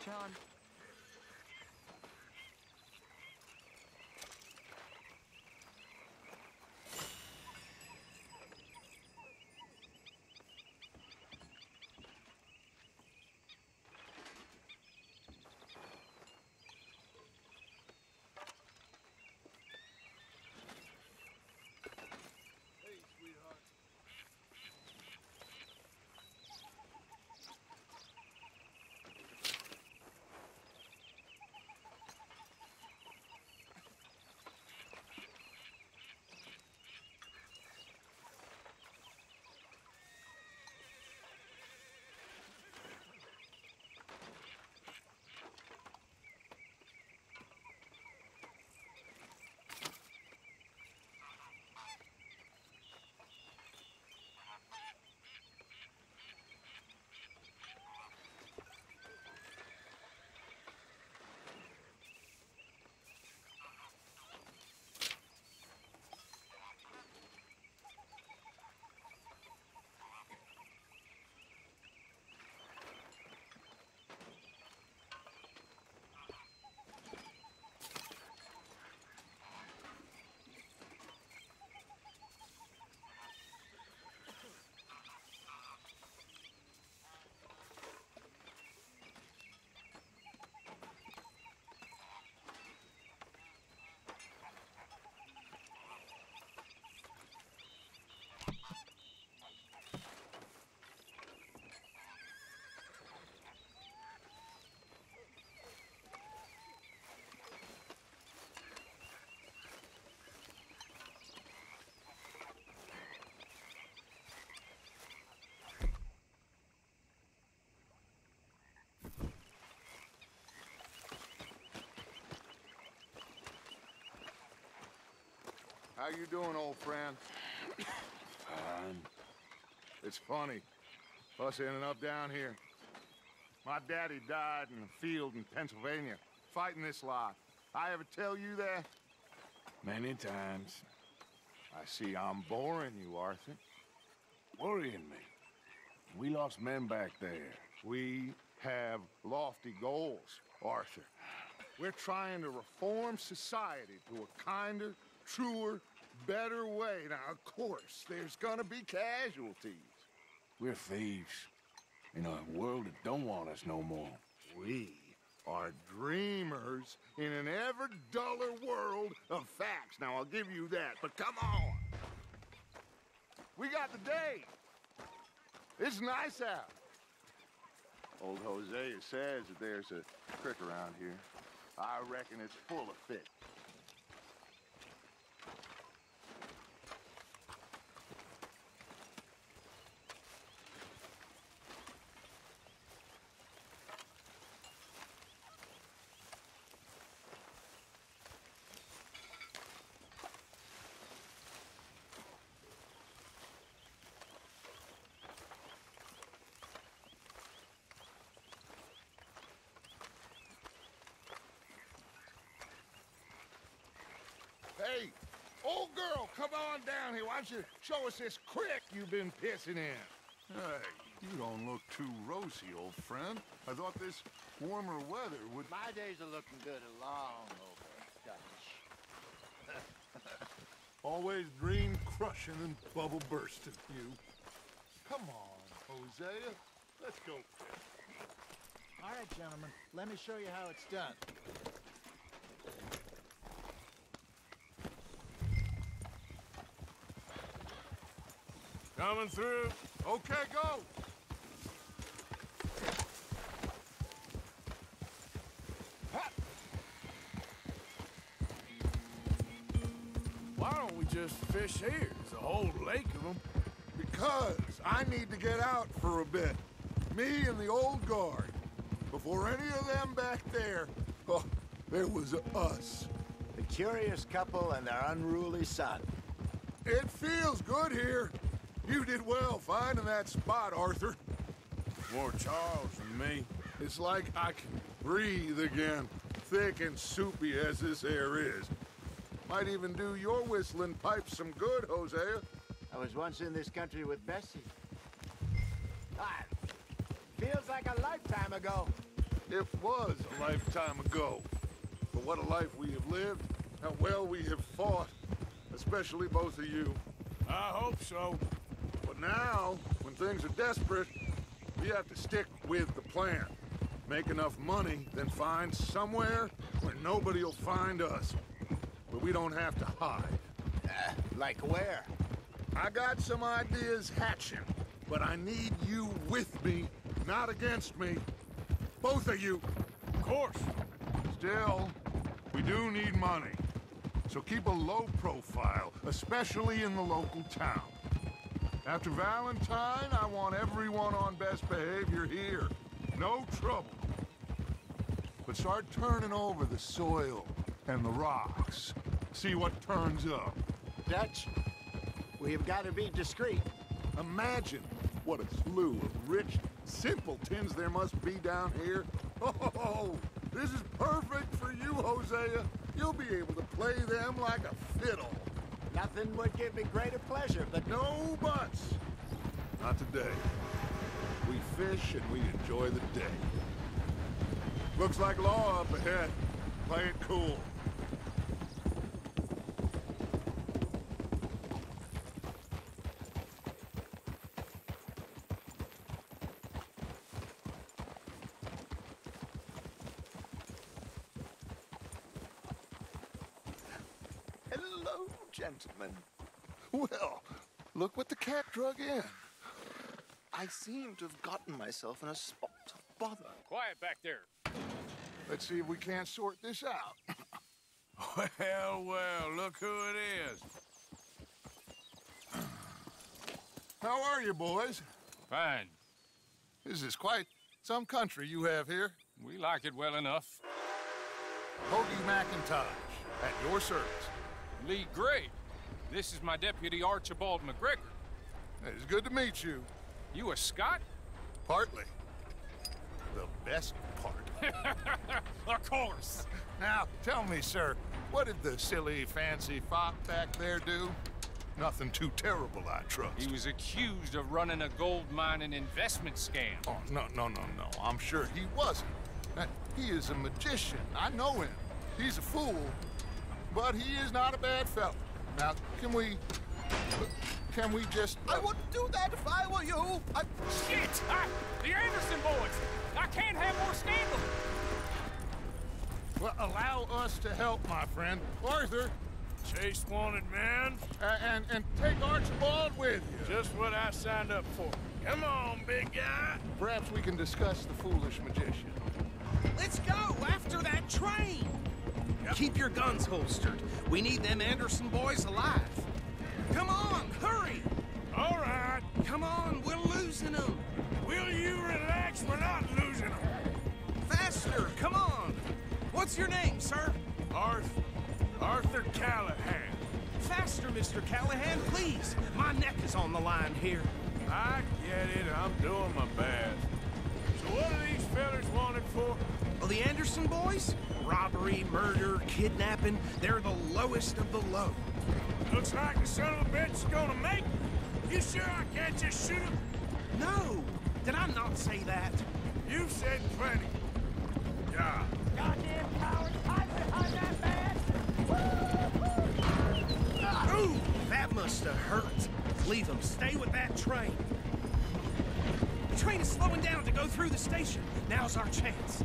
John. How you doing, old friend? Fine. It's funny, us ending up down here. My daddy died in a field in Pennsylvania, fighting this lot. I ever tell you that? Many times. I see I'm boring you, Arthur. Worrying me. We lost men back there. We have lofty goals, Arthur. We're trying to reform society to a kinder, truer, better way. Now, of course, there's gonna be casualties. We're thieves. In a world that don't want us no more. We are dreamers in an ever duller world of facts. Now, I'll give you that, but come on. We got the day. It's nice out. Old Hosea says that there's a creek around here. I reckon it's full of fish. Hey, old girl, come on down here. Why don't you show us this creek you've been pissing in? Hey, you don't look too rosy, old friend. I thought this warmer weather would... My days are looking good along over, Dutch. Always dream crushing and bubble bursting, you. Come on, Hosea. Let's go fish. All right, gentlemen, let me show you how it's done. Coming through. Okay, go. Why don't we just fish here? There's a whole lake of them. Because I need to get out for a bit. Me and the old guard. Before any of them back there, oh, there was us. The curious couple and their unruly son. It feels good here. You did well finding that spot, Arthur. More Charles than me. It's like I can breathe again, thick and soupy as this air is. Might even do your whistling pipes some good, Hosea. I was once in this country with Bessie. Ah, feels like a lifetime ago. It was a lifetime ago. But what a life we have lived, how well we have fought, especially both of you. I hope so. But now, when things are desperate, we have to stick with the plan. Make enough money, then find somewhere where nobody will find us. But we don't have to hide. Like where? I got some ideas hatching, but I need you with me, not against me. Both of you. Of course. Still, we do need money. So keep a low profile, especially in the local town. After Valentine, I want everyone on best behavior here. No trouble. But start turning over the soil and the rocks. See what turns up. Dutch, we've got to be discreet. Imagine what a slew of rich simpletons there must be down here. Oh, this is perfect for you, Hosea. You'll be able to play them like a fiddle. Nothing would give me greater pleasure, but no buts. Not today. We fish and we enjoy the day. Looks like law up ahead. Play it cool. Hello, gentlemen. Well, look what the cat drug in. I seem to have gotten myself in a spot of bother. Quiet back there. Let's see if we can't sort this out. Well, well, look who it is. How are you, boys? Fine. This is quite some country you have here. We like it well enough. Hoagie McIntosh, at your service. Lee Gray. This is my deputy, Archibald McGregor. It's good to meet you. You a Scot? Partly. The best part. Of course. Now, tell me, sir, what did the silly, fancy fop back there do? Nothing too terrible, I trust. He was accused of running a gold mining investment scam. Oh, no. I'm sure he wasn't. He is a magician. I know him. He's a fool, but he is not a bad fellow. Now, can we just... I wouldn't do that if I were you. Shit! The Anderson boys! I can't have more scandal! Well, allow us to help, my friend. Arthur. Chase wanted man. And take Archibald with you. Just what I signed up for. Come on, big guy. Perhaps we can discuss the foolish magician. Let's go after that train! Yep. Keep your guns holstered. We need them Anderson boys alive. Come on, hurry! All right. Come on, we're losing them. Will you relax? We're not losing them. Faster, come on. What's your name, sir? Arthur Callahan. Faster, Mr. Callahan, please. My neck is on the line here. I get it. I'm doing my best. So what are these fellas wanted for? Well, the Anderson boys? Robbery, murder, kidnapping. They're the lowest of the low. Looks like the son of a bitch is gonna make it. You sure I can't just shoot him? No. Did I not say that? You've said plenty. Yeah. Goddamn cowards! Hide behind that man! Ooh, that must have hurt. Leave them. Stay with that train. The train is slowing down to go through the station. Now's our chance.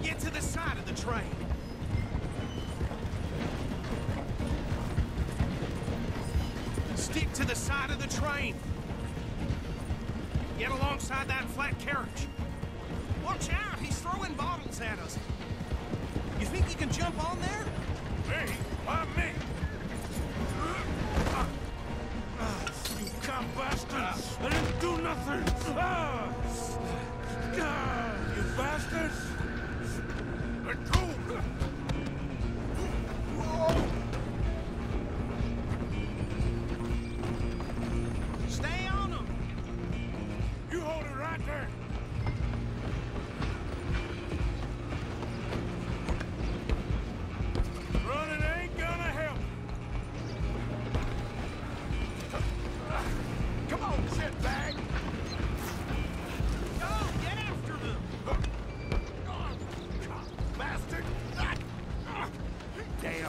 Get to the side of the train. Stick to the side of the train. Get alongside that flat carriage. Watch out, he's throwing bottles at us. You think you can jump on there? Me? Why me? You come bastards! I didn't do nothing! You bastards! Let go! Stay on them! You hold it right there! Running ain't gonna help. Come on, shitbag! Go, get after them!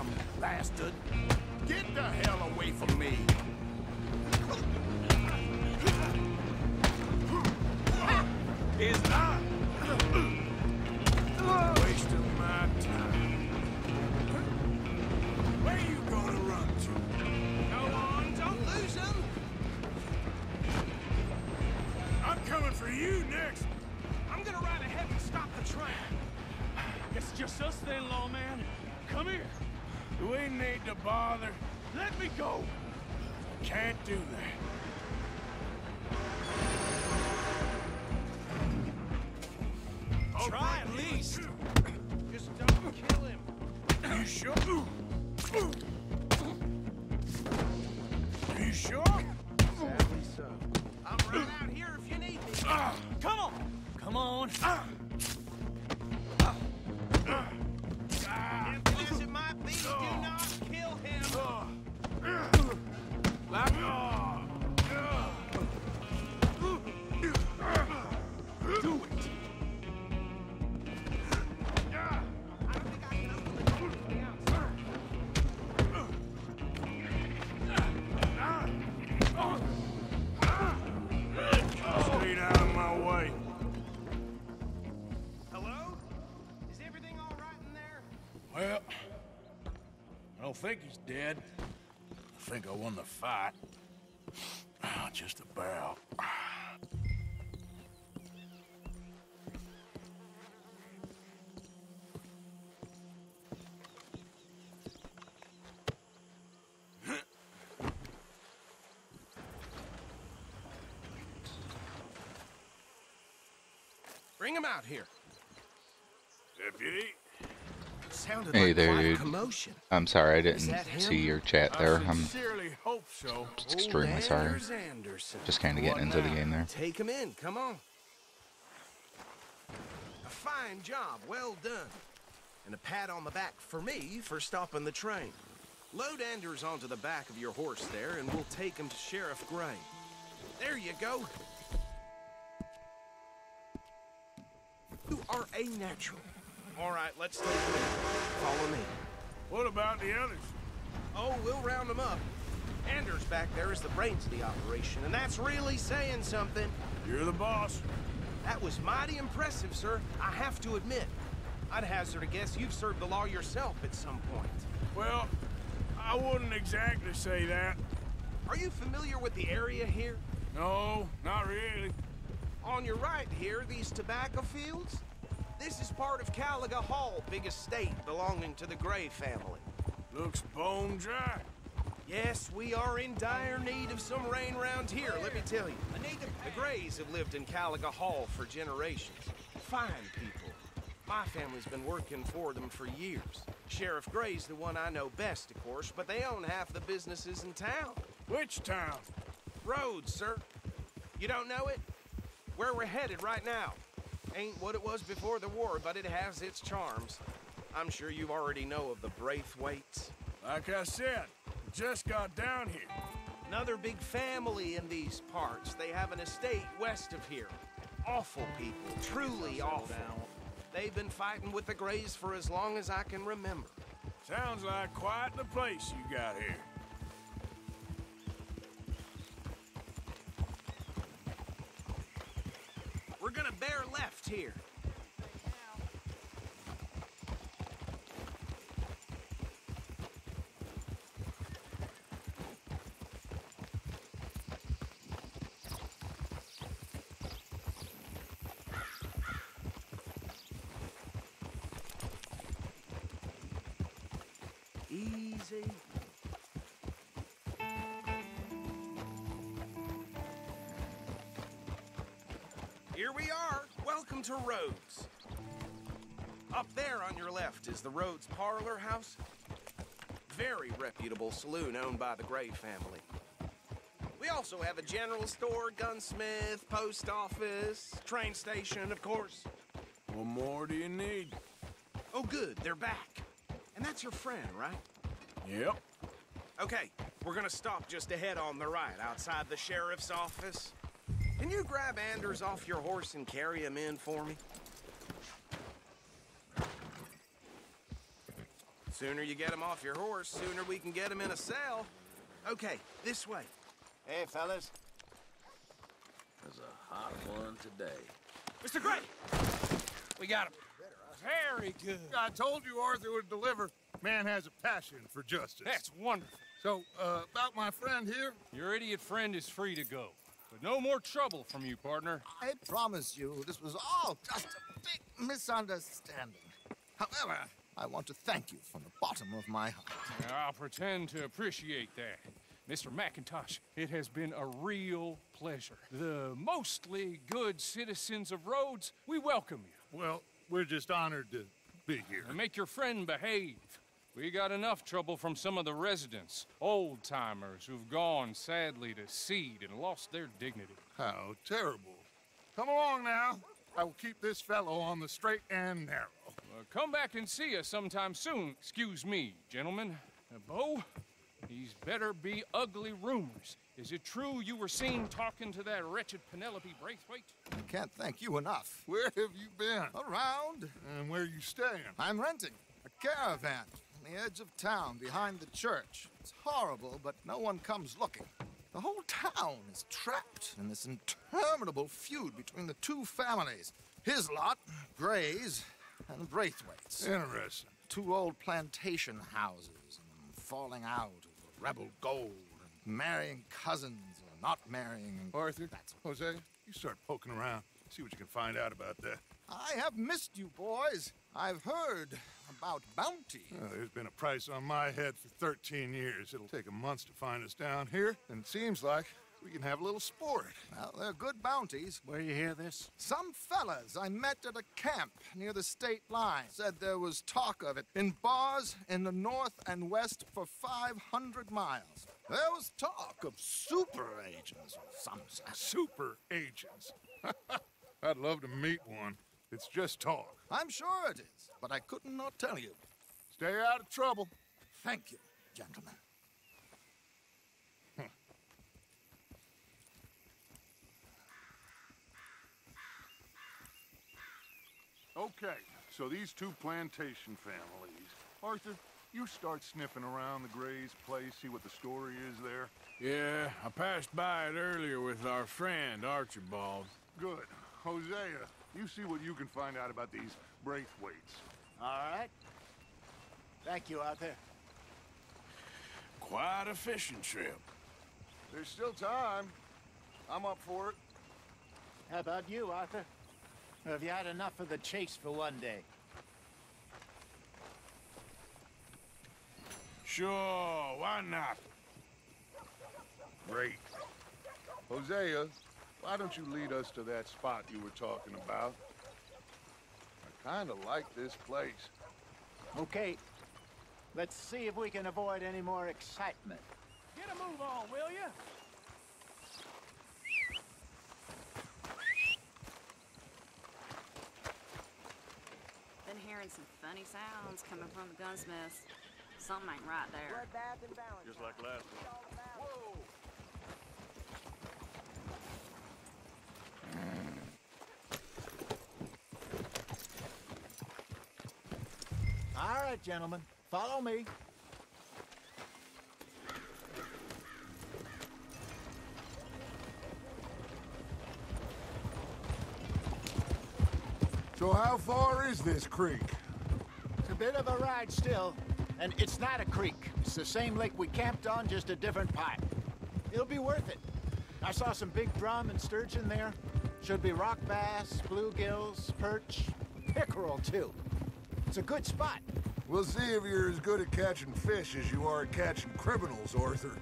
damn bastard! Get the hell away from me! Is not waste of my time. Where you gonna run to? Go on, don't lose him! I'm coming for you next. I'm gonna ride ahead and stop the train. Guess it's just us then, lawman. Come here. We need to bother. Let me go. Can't do that. Try at least. Just don't kill him. You sure? You sure? Sadly so. I'm right out here if you need me. Come on. Come on. Infamous it might be, do not kill him. Do it. Stay out of my way. Hello? Is everything all right in there? Well, I don't think he's dead. I think I won the fight. Just about. Bring him out here. Deputy? Sounded Hey like there, quite a dude. commotion. I'm sorry I Is didn't that him? see your chat there. I I'm sincerely hope so. extremely sorry. Anders Anderson. Just kind of getting into the game there. Take him in, come on. A fine job, well done. And a pat on the back for me for stopping the train. Load Anders onto the back of your horse there, and we'll take him to Sheriff Gray. There you go. You are a natural. All right, let's take him in. Follow me. What about the others? Oh, we'll round them up. Anders back there is the brains of the operation, and that's really saying something. You're the boss. That was mighty impressive, sir. I have to admit. I'd hazard a guess you've served the law yourself at some point. Well, I wouldn't exactly say that. Are you familiar with the area here? No, not really. On your right here, these tobacco fields? This is part of Caliga Hall, big estate belonging to the Gray family. Looks bone dry. Yes, we are in dire need of some rain round here, let me tell you. The Grays have lived in Caliga Hall for generations. Fine people. My family's been working for them for years. Sheriff Gray's the one I know best, of course, but they own half the businesses in town. Which town? Rhodes, sir. You don't know it? Where we're headed right now. Ain't what it was before the war, but it has its charms. I'm sure you already know of the Braithwaites. Like I said, just got down here. Another big family in these parts. They have an estate west of here. Awful people, truly awful. They've been fighting with the Grays for as long as I can remember. Sounds like quite the place you got here. We're gonna bear left here. Easy. Here we are. Welcome to Rhodes. Up there on your left is the Rhodes Parlor House. Very reputable saloon owned by the Gray family. We also have a general store, gunsmith, post office, train station, of course. What more do you need? Oh, good. They're back. And that's your friend, right? Yep. Okay, we're gonna stop just ahead on the right, outside the sheriff's office. Can you grab Anders off your horse and carry him in for me? Sooner you get him off your horse, sooner we can get him in a cell. Okay, this way. Hey, fellas. There's a hot one today. Mr. Gray! We got him. Very good. I told you Arthur would deliver. Man has a passion for justice. That's wonderful. So, about my friend here? Your idiot friend is free to go. But no more trouble from you, partner. I promise you, this was all just a big misunderstanding. However, I want to thank you from the bottom of my heart. I'll pretend to appreciate that. Mr. McIntosh, it has been a real pleasure. The mostly good citizens of Rhodes, we welcome you. Well, we're just honored to be here. And make your friend behave. We got enough trouble from some of the residents, old-timers who've gone, sadly, to seed and lost their dignity. How terrible. Come along now. I will keep this fellow on the straight and narrow. Come back and see us sometime soon. Excuse me, gentlemen. Bo, these better be ugly rumors. Is it true you were seen talking to that wretched Penelope Braithwaite? I can't thank you enough. Where have you been? Around. And where are you staying? I'm renting a caravan on the edge of town behind the church. It's horrible, but no one comes looking. The whole town is trapped in this interminable feud between the two families. His lot, Gray's, and Braithwaite's. Interesting. Two old plantation houses, and falling out over rebel gold, and marrying cousins or not marrying. And Arthur, Jose, you start poking around. See what you can find out about that. I have missed you, boys. I've heard about bounty. There's been a price on my head for 13 years. It'll take a month to find us down here, and it seems like we can have a little sport. Well, they're good bounties. Where you hear this? Some fellas I met at a camp near the state line said there was talk of it in bars in the north and west for 500 miles. There was talk of super agents or some such. Super agents? I'd love to meet one. It's just talk. I'm sure it is, but I couldn't not tell you. Stay out of trouble. Thank you, gentlemen. Okay, so these two plantation families. Arthur, you start sniffing around the Gray's place, see what the story is there. Yeah, I passed by it earlier with our friend, Archibald. Good. Hosea, you see what you can find out about these Braithwaites. All right. Thank you, Arthur. Quite a fishing trip. There's still time. I'm up for it. How about you, Arthur? Or have you had enough of the chase for one day? Sure, why not? Great. Hosea, why don't you lead us to that spot you were talking about? I kind of like this place. Okay. Let's see if we can avoid any more excitement. Get a move on, will you? Been hearing some funny sounds coming from the gunsmiths. Something ain't right there. Just like last one. Whoa! All right, gentlemen. Follow me. So how far is this creek? It's a bit of a ride still, and it's not a creek. It's the same lake we camped on, just a different part. It'll be worth it. I saw some big drum and sturgeon there. Should be rock bass, bluegills, perch, pickerel too. It's a good spot. We'll see if you're as good at catching fish as you are at catching criminals, Arthur.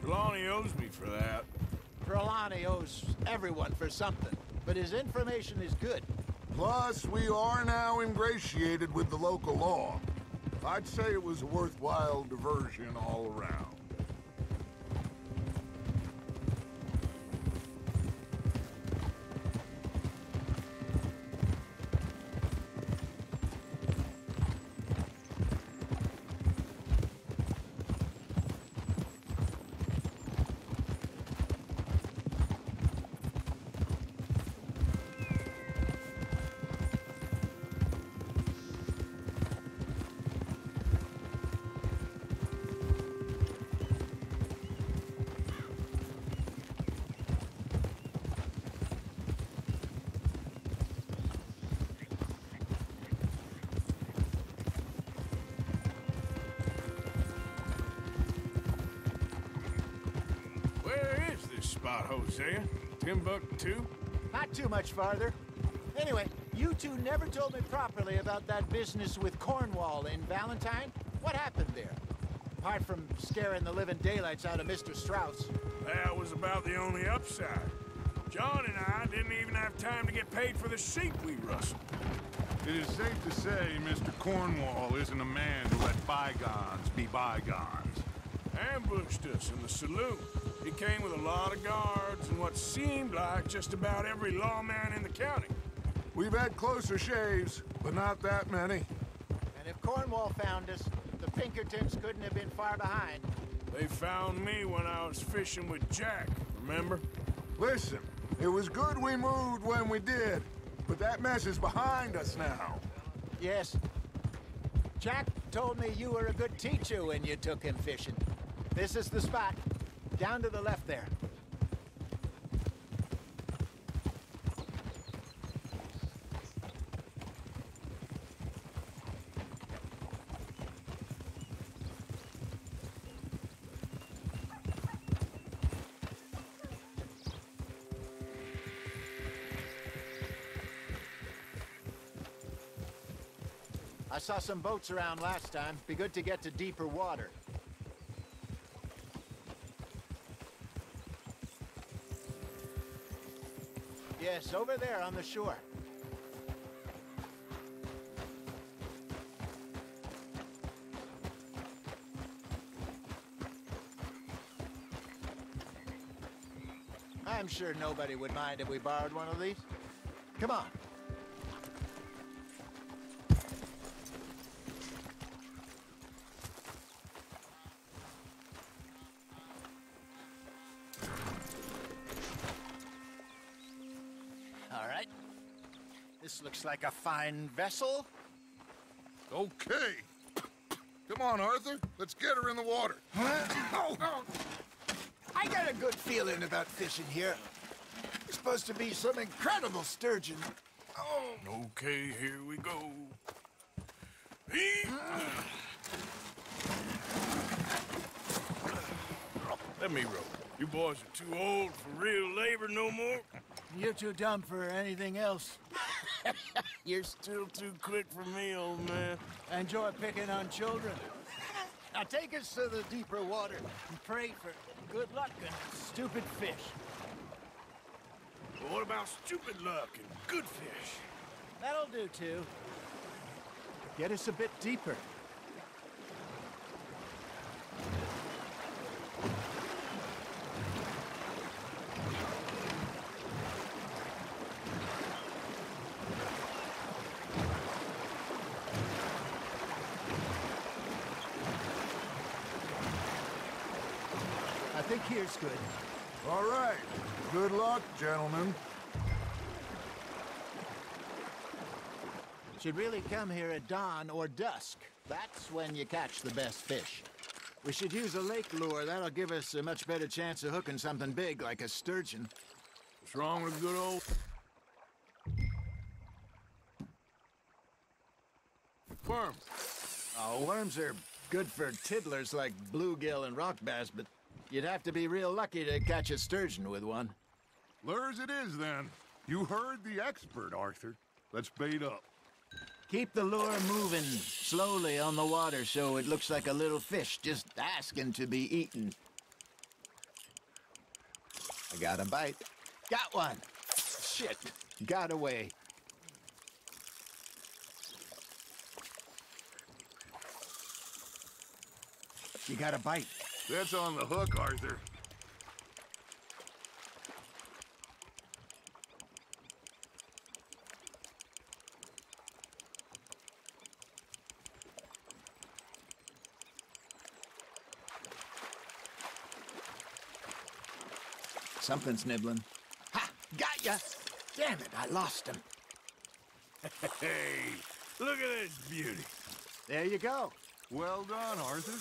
Trelawney owes me for that. Trelawney owes everyone for something, but his information is good. Plus, we are now ingratiated with the local law. I'd say it was a worthwhile diversion all around. this spot, Hosea? Timbuktu? Not too much farther. Anyway, you two never told me properly about that business with Cornwall in Valentine. What happened there? Apart from scaring the living daylights out of Mr. Strauss. That was about the only upside. John and I didn't even have time to get paid for the sheep we rustled. It is safe to say Mr. Cornwall isn't a man to let bygones be bygones. Ambushed us in the saloon. He came with a lot of guards and what seemed like just about every lawman in the county. We've had closer shaves, but not that many. And if Cornwall found us, the Pinkertons couldn't have been far behind. They found me when I was fishing with Jack, remember? Listen, it was good we moved when we did, but that mess is behind us now. Yes. Jack told me you were a good teacher when you took him fishing. This is the spot. Down to the left there. I saw some boats around last time. Be good to get to deeper water. Yes, over there on the shore. I'm sure nobody would mind if we borrowed one of these. Come on. All right. This looks like a fine vessel. Okay. Come on, Arthur. Let's get her in the water. Oh. I got a good feeling about fishing here. It's supposed to be some incredible sturgeon. Oh. Okay, here we go. Let me row. You boys are too old for real labor no more. You're too dumb for anything else. You're still too quick for me, old man. Enjoy picking on children. Now take us to the deeper water and pray for good luck and stupid fish. But what about stupid luck and good fish? That'll do, too. Get us a bit deeper. I think here's good. All right. Good luck, gentlemen. Should really come here at dawn or dusk. That's when you catch the best fish. We should use a lake lure. That'll give us a much better chance of hooking something big like a sturgeon. What's wrong with good old... worm? Oh, worms are good for tiddlers like bluegill and rock bass, but you'd have to be real lucky to catch a sturgeon with one. Lures it is, then. You heard the expert, Arthur. Let's bait up. Keep the lure moving slowly on the water so it looks like a little fish just asking to be eaten. I got a bite. Got one. Shit. Got away. You got a bite. That's on the hook, Arthur. Something's nibbling. Ha! Got ya! Damn it, I lost him. Hey, look at this beauty. There you go. Well done, Arthur.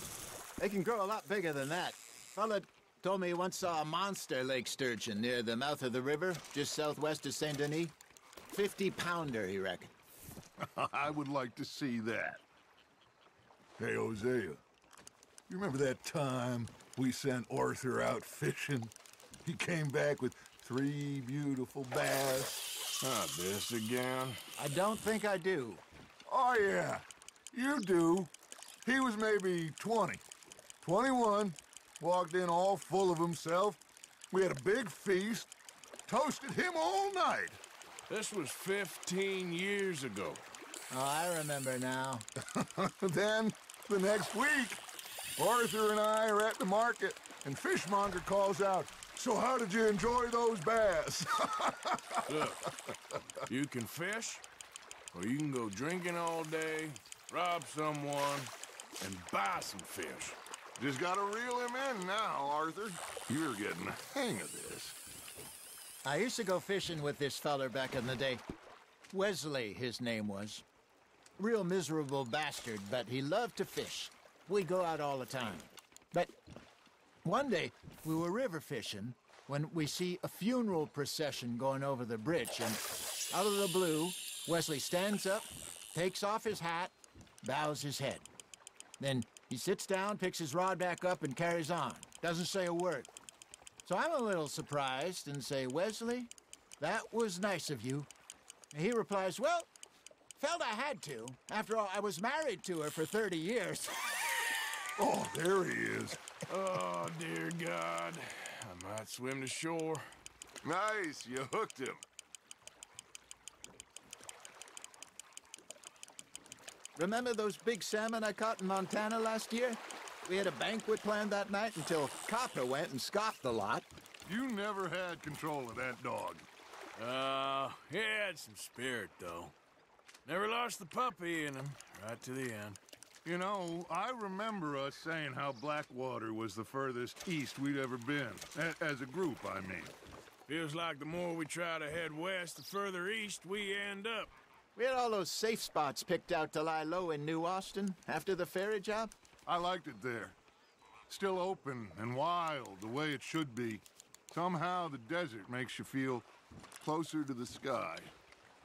They can grow a lot bigger than that. Fella told me he once saw a monster lake sturgeon near the mouth of the river, just southwest of Saint Denis. 50-pounder, he reckoned. I would like to see that. Hey, Hosea. You remember that time we sent Arthur out fishing? He came back with 3 beautiful bass. Not this again. I don't think I do. Oh, yeah, you do. He was maybe 20, 21, walked in all full of himself. We had a big feast, toasted him all night. This was 15 years ago. Oh, I remember now. Then, the next week, Arthur and I are at the market, and Fishmonger calls out, "So how did you enjoy those bass?" Look, you can fish, or you can go drinking all day, rob someone, and buy some fish. Just gotta reel him in now, Arthur. You're getting the hang of this. I used to go fishing with this feller back in the day. Wesley, his name was. Real miserable bastard, but he loved to fish. We'd go out all the time. But one day, we were river fishing when we see a funeral procession going over the bridge, and out of the blue, Wesley stands up, takes off his hat, bows his head. Then he sits down, picks his rod back up, and carries on. Doesn't say a word. So I'm a little surprised and say, "Wesley, that was nice of you." And he replies, "Well, felt I had to. After all, I was married to her for 30 years. Oh, there he is. Oh, dear God. I might swim to shore. Nice, you hooked him. Remember those big salmon I caught in Montana last year? We had a banquet planned that night until Copper went and scoffed the lot. You never had control of that dog. He had some spirit, though. Never lost the puppy in him, right to the end. You know, I remember us saying how Blackwater was the furthest east we'd ever been. As a group, I mean. Feels like the more we try to head west, the further east we end up. We had all those safe spots picked out to lie low in New Austin after the ferry job. I liked it there. Still open and wild, the way it should be. Somehow the desert makes you feel closer to the sky.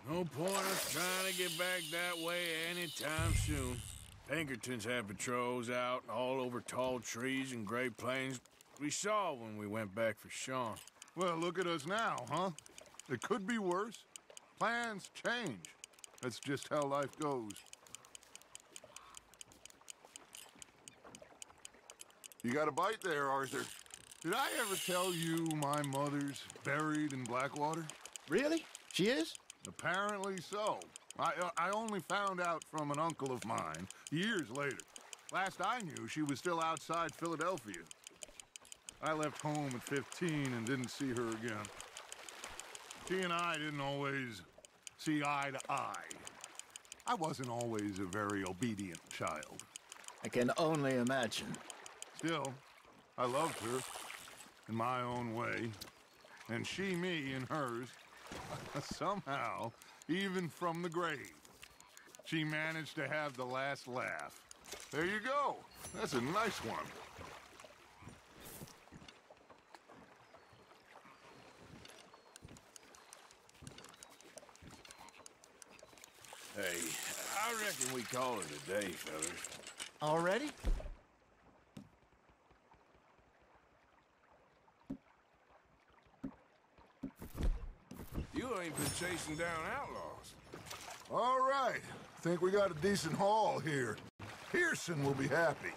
No point of trying to get back that way anytime soon. Pinkertons had patrols out all over tall trees and Great Plains. We saw when we went back for Sean. Well, look at us now, huh? It could be worse. Plans change. That's just how life goes. You got a bite there, Arthur. Did I ever tell you my mother's buried in Blackwater? Really? She is? Apparently so. I only found out from an uncle of mine years later. Last I knew, she was still outside Philadelphia. I left home at 15 and didn't see her again. She and I didn't always see eye to eye. I wasn't always a very obedient child. I can only imagine. Still, I loved her in my own way, and she me in hers. Somehow, even from the grave, she managed to have the last laugh. There you go. That's a nice one. Hey, I reckon we call it a day, fellas. Already? You ain't been chasing down outlaws. All right. Think we got a decent haul here. Pearson will be happy.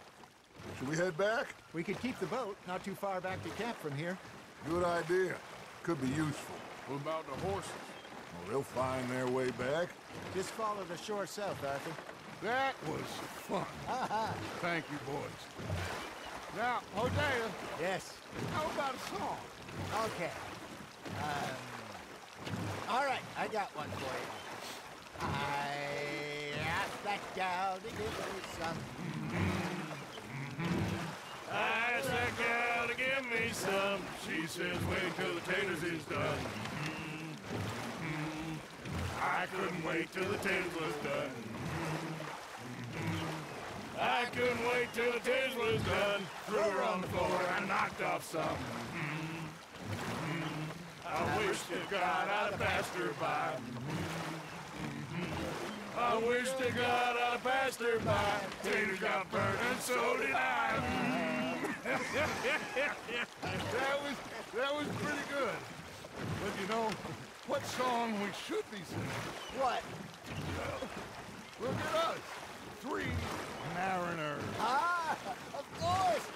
Should we head back? We could keep the boat not too far back to camp from here. Good idea. Could be useful. What about the horses? Well, they'll find their way back. Just follow the shore south, Arthur. That was fun. Thank you, boys. Now, Hosea. Yes. How about a song? Okay. All right, I got one for you. I asked that gal to give me some. I asked that gal to give me some. She says, wait till the taters is done. I couldn't wait till the taters was done. I couldn't wait till the taters was done. Threw her on the floor and knocked off some. I wish to God I'd have passed her by. I wish to God I'd have passed her by. Taters got burned and so did I. That was pretty good. But you know, what song we should be singing? What? Look at us. 3 mariners. Ah, of course.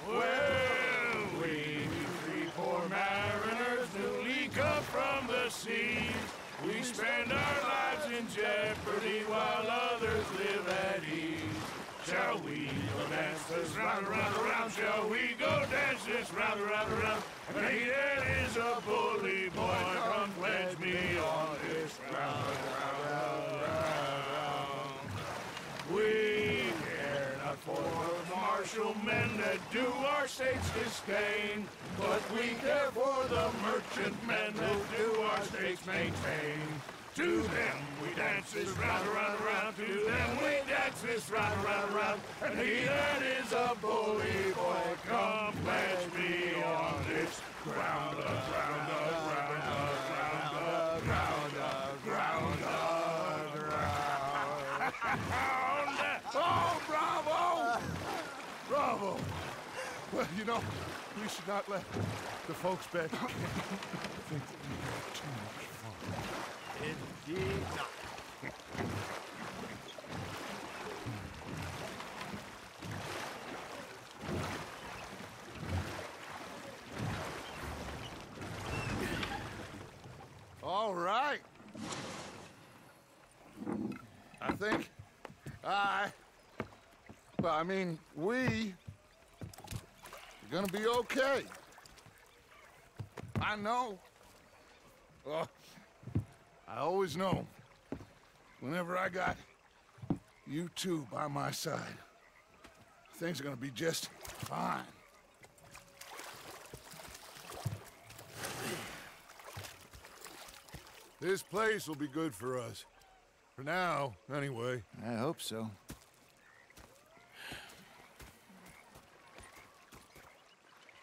Well, we 3 poor mariners newly come from the seas. We spend our lives in jeopardy while others live at ease. Shall we go dance this round, around, around? Shall we go dance this round, around, around? And he that is a bully boy, come pledge me on this round, round, round. We care not for the martial men that do our states disdain, but we care for the merchant men that do our states maintain. To them we dance this round, around, around. To them we dance this round, around, around. And he that is a bully boy, come pledge me on this ground, ground, ground, ground, ground, ground, ground. Oh, bravo! Bravo! Well, you know, we should not let the folks back think that we have too much fun. Indeed not. All right. I mean, we are gonna be okay. I know. I always know. Whenever I got you two by my side, things are gonna be just fine. This place will be good for us. For now, anyway. I hope so.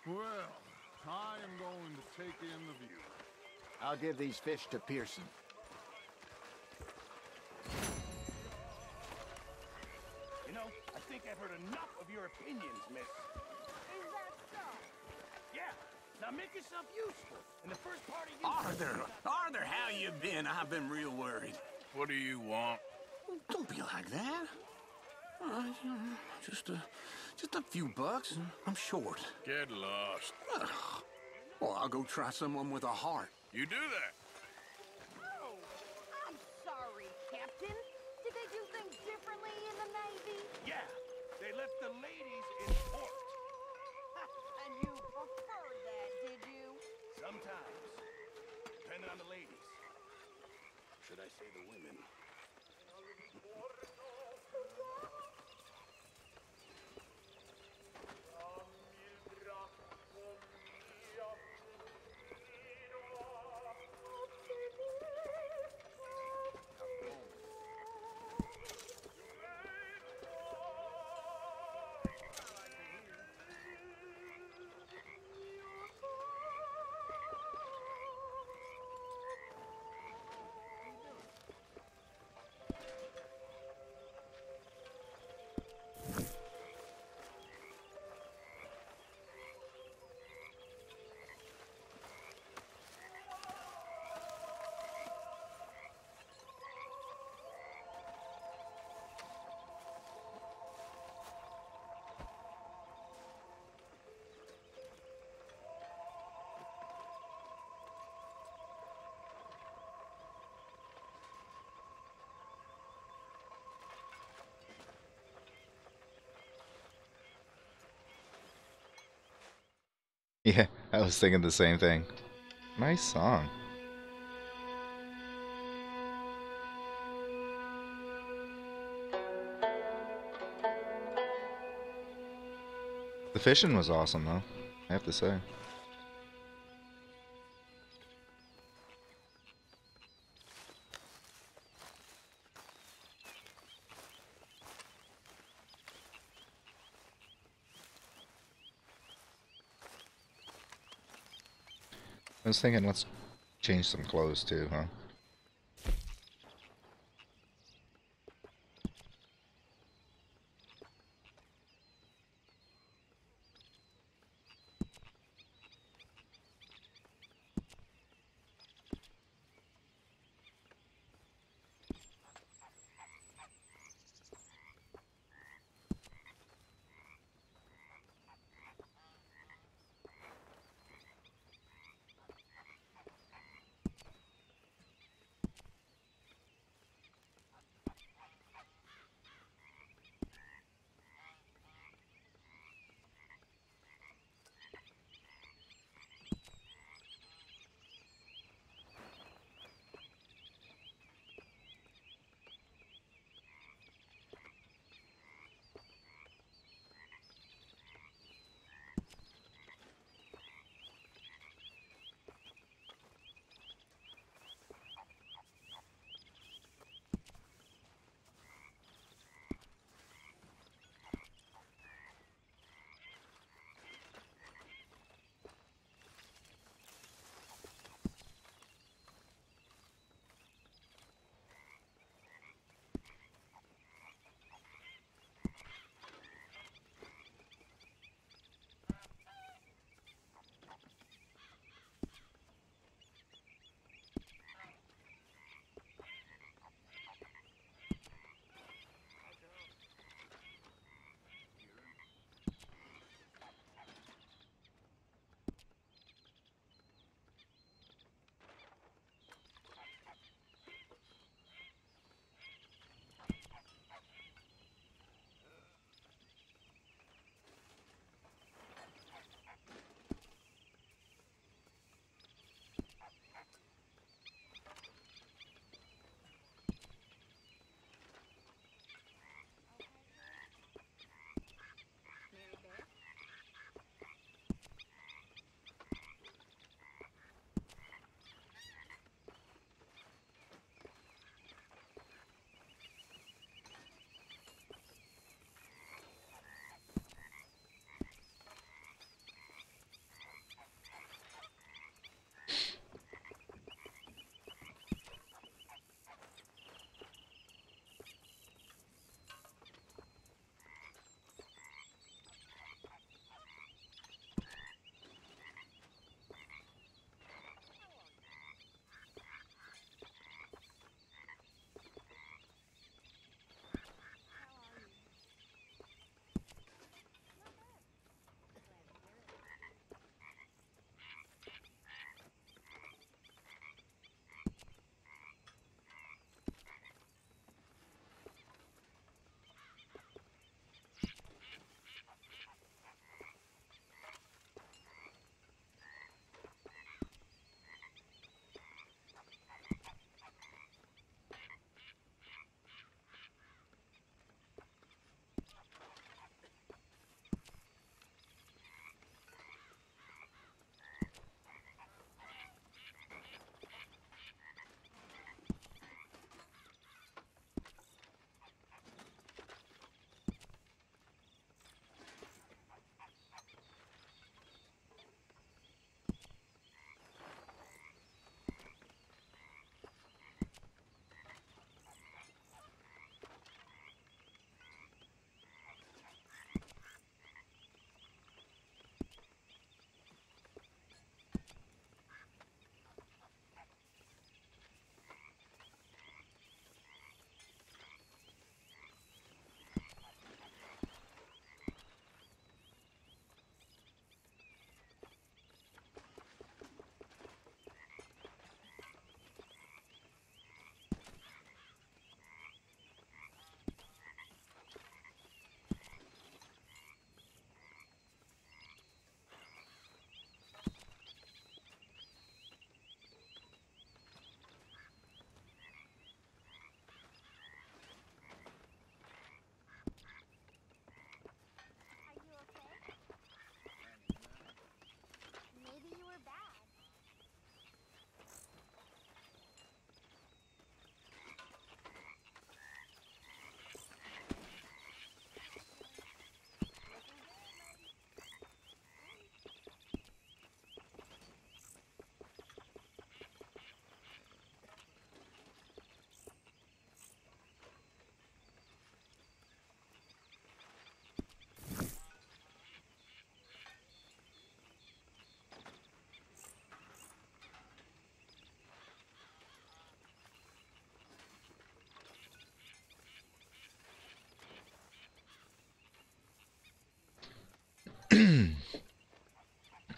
Well, I am going to take in the view. I'll give these fish to Pearson. You know, I think I've heard enough of your opinions, miss. Is that so? Yeah. Now make yourself useful. In the first part of you... Arthur, how you been? I've been real worried. What do you want? Don't be like that. Just a few bucks, and I'm short. Get lost. Well, I'll go try someone with a heart. You do that. Oh, I'm sorry, Captain. Did they do things differently in the Navy? Yeah, they left the ladies in port. And you preferred that, did you? Sometimes, depending on the ladies. Should I say the women? Yeah, I was thinking the same thing. Nice song. The fishing was awesome, though, I have to say. I was thinking, let's change some clothes too, huh?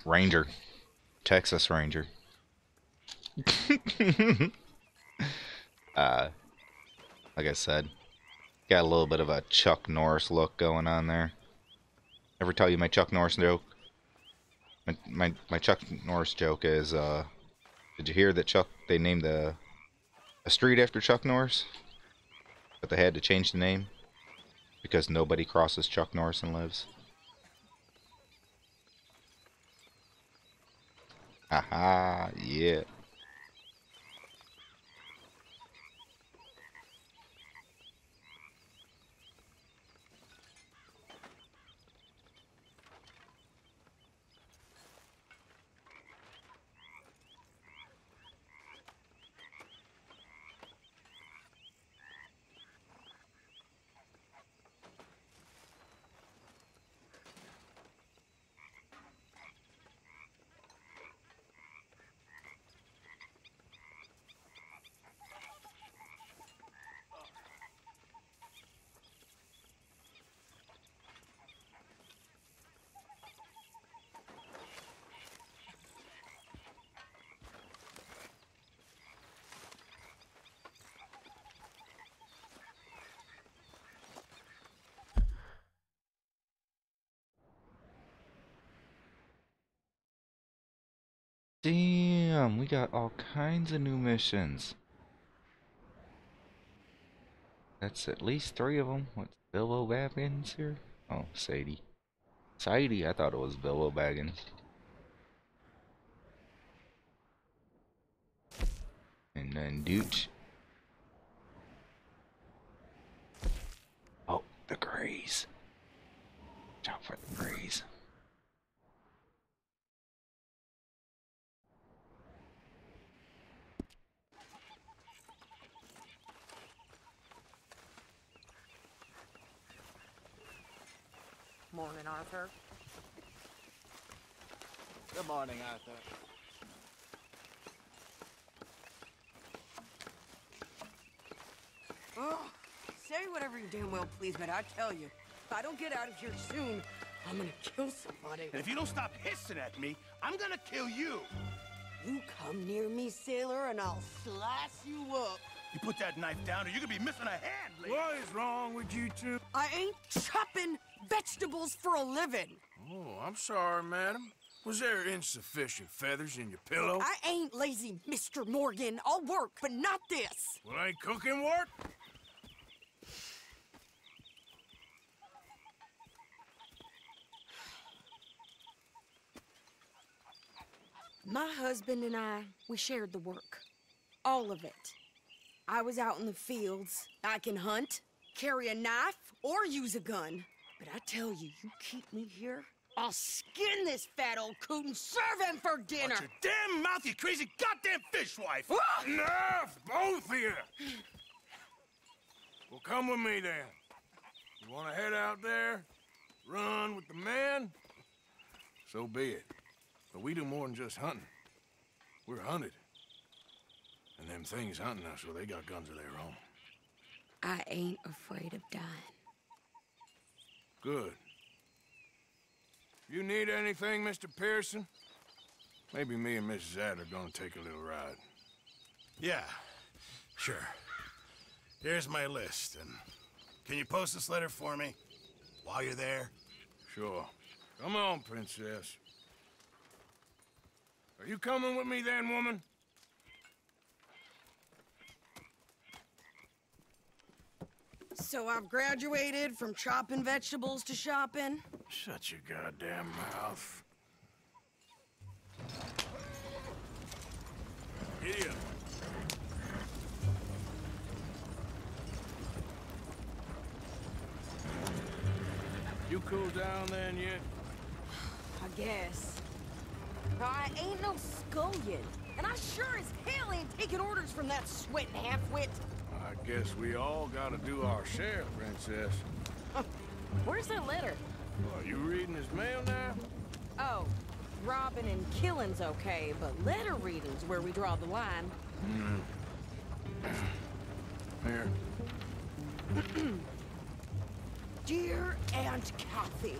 Ranger. Texas Ranger. Like I said, got a little bit of a Chuck Norris look going on there. Ever tell you my Chuck Norris joke? My Chuck Norris joke is, did you hear that they named a street after Chuck Norris? But they had to change the name because nobody crosses Chuck Norris and lives. Haha, yeah. Damn, we got all kinds of new missions. That's at least 3 of them. What's Bilbo Baggins here? Oh, Sadie. Sadie, I thought it was Bilbo Baggins. And then Dooch. Oh, the Greys. Watch out for the Greys. Morning, Arthur. Good morning, Arthur. Oh, say whatever you damn well please, but I tell you, if I don't get out of here soon, I'm gonna kill somebody. And if you don't stop hissing at me, I'm gonna kill you. You come near me, sailor, and I'll slice you up. You put that knife down or you're gonna be missing a hand, lady. What is wrong with you two? I ain't chopping vegetables for a living. Oh, I'm sorry, madam. Was there insufficient feathers in your pillow? I ain't lazy, Mr. Morgan. I'll work, but not this. Well, ain't cooking work? My husband and I, we shared the work. All of it. I was out in the fields. I can hunt, carry a knife, or use a gun. But I tell you, you keep me here, I'll skin this fat old coot and serve him for dinner. Watch your damn mouth, you crazy goddamn fishwife! Enough, both of you! Well, come with me then. You want to head out there, run with the men? So be it. But we do more than just hunting. We're hunted. And them things hunting us, so they got guns of their own. I ain't afraid of dying. Good. You need anything, Mr. Pearson? Maybe me and Mrs. Adler are gonna take a little ride. Yeah, sure. Here's my list, and can you post this letter for me while you're there? Sure. Come on, Princess. Are you coming with me then, woman? So I've graduated from chopping vegetables to shopping? Shut your goddamn mouth. Giddy up. You cool down then yet? I guess. I ain't no scullion, and I sure as hell ain't taking orders from that sweating half-wit. I guess we all gotta do our share, Princess. Where's that letter? Are you reading his mail now? Oh, robbing and killing's okay, but letter reading's where we draw the line. Here. Dear Aunt Kathy,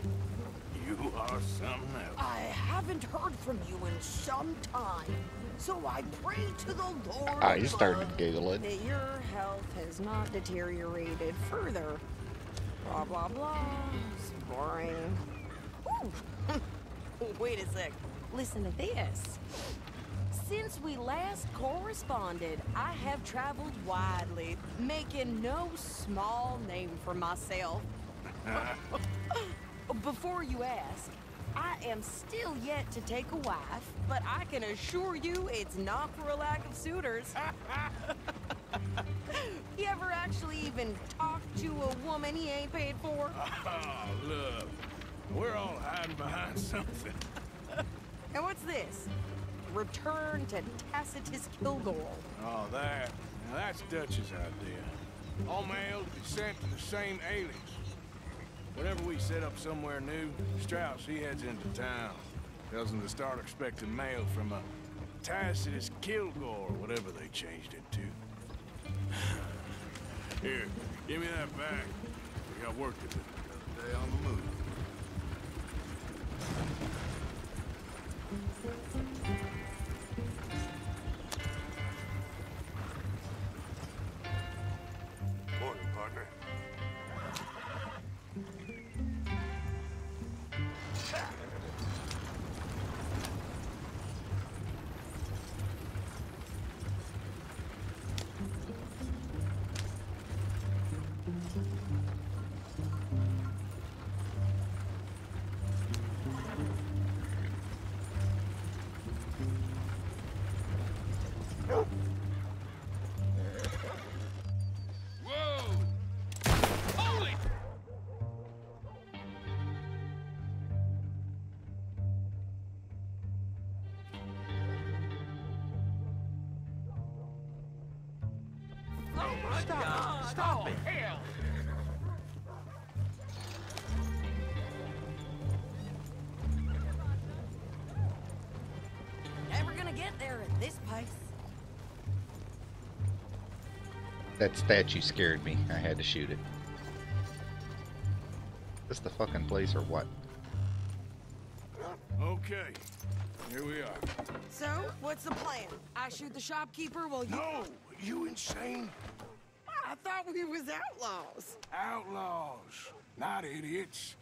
You are something else. I haven't heard from you in some time, so I pray to the Lord I started above giggling. that your health has not deteriorated further. Blah, blah, blah. It's boring. Ooh. Wait a sec. Listen to this. Since we last corresponded, I have traveled widely, making no small name for myself. Before you ask, I am still yet to take a wife, but I can assure you it's not for a lack of suitors. You ever actually even talked to a woman he ain't paid for? Oh, look. We're all hiding behind something. And what's this? Return to Tacitus Kilgore. Oh, that. Now, that's Dutch's idea. All mail to be sent to the same alias. Whenever we set up somewhere new, Strauss, he heads into town. Tells them to start expecting mail from a Tacitus Kilgore, whatever they changed it to. Here, give me that bag. We got work to do. Another day on the move. Morning, partner. Stop it! Hell! Never gonna get there at this pace. That statue scared me. I had to shoot it. Is this the fucking place or what? Okay, here we are. So, what's the plan? I shoot the shopkeeper while you... No! You insane? I thought we was outlaws. Outlaws, not idiots.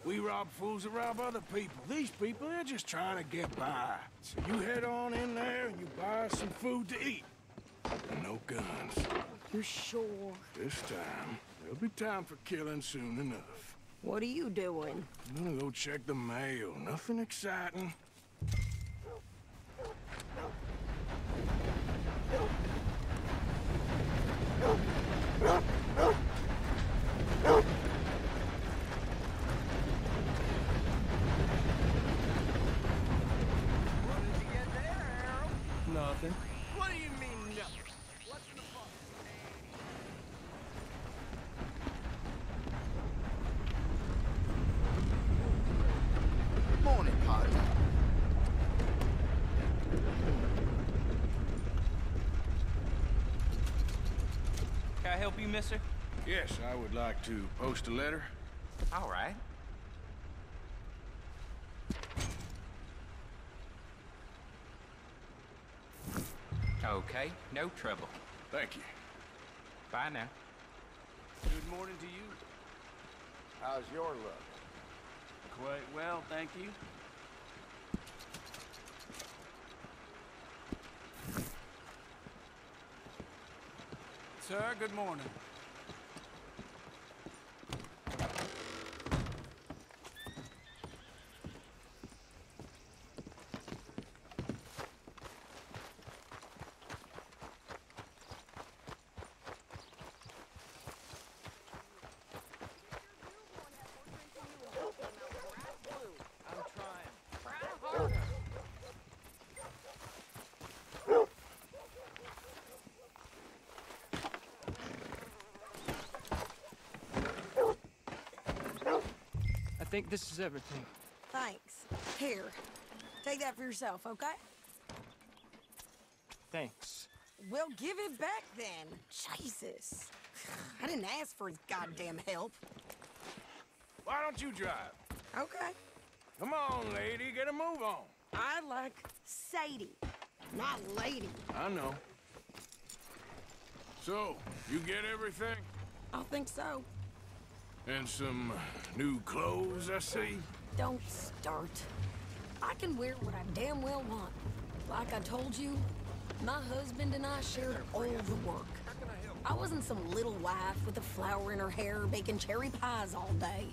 We rob fools that rob other people. These people, they're just trying to get by. So you head on in there and you buy some food to eat. And no guns. You sure? This time, there'll be time for killing soon enough. What are you doing? I'm gonna go check the mail. Nothing exciting. Nothing. What do you mean, nothing? What's the fuck? Morning, partner. Can I help you, mister? Yes, I would like to post a letter. All right. Okay, no trouble. Thank you. Bye now. Good morning to you. How's your luck? Quite well, thank you. Sir, good morning. I think this is everything. Thanks. Here, take that for yourself, okay? Thanks. Well, give it back then. Jesus. I didn't ask for his goddamn help. Why don't you drive? Okay. Come on, lady, get a move on. I like Sadie, not lady. I know. So, you get everything? I think so. And some new clothes, I see? Don't start. I can wear what I damn well want. Like I told you, my husband and I shared all the work. I wasn't some little wife with a flower in her hair baking cherry pies all day.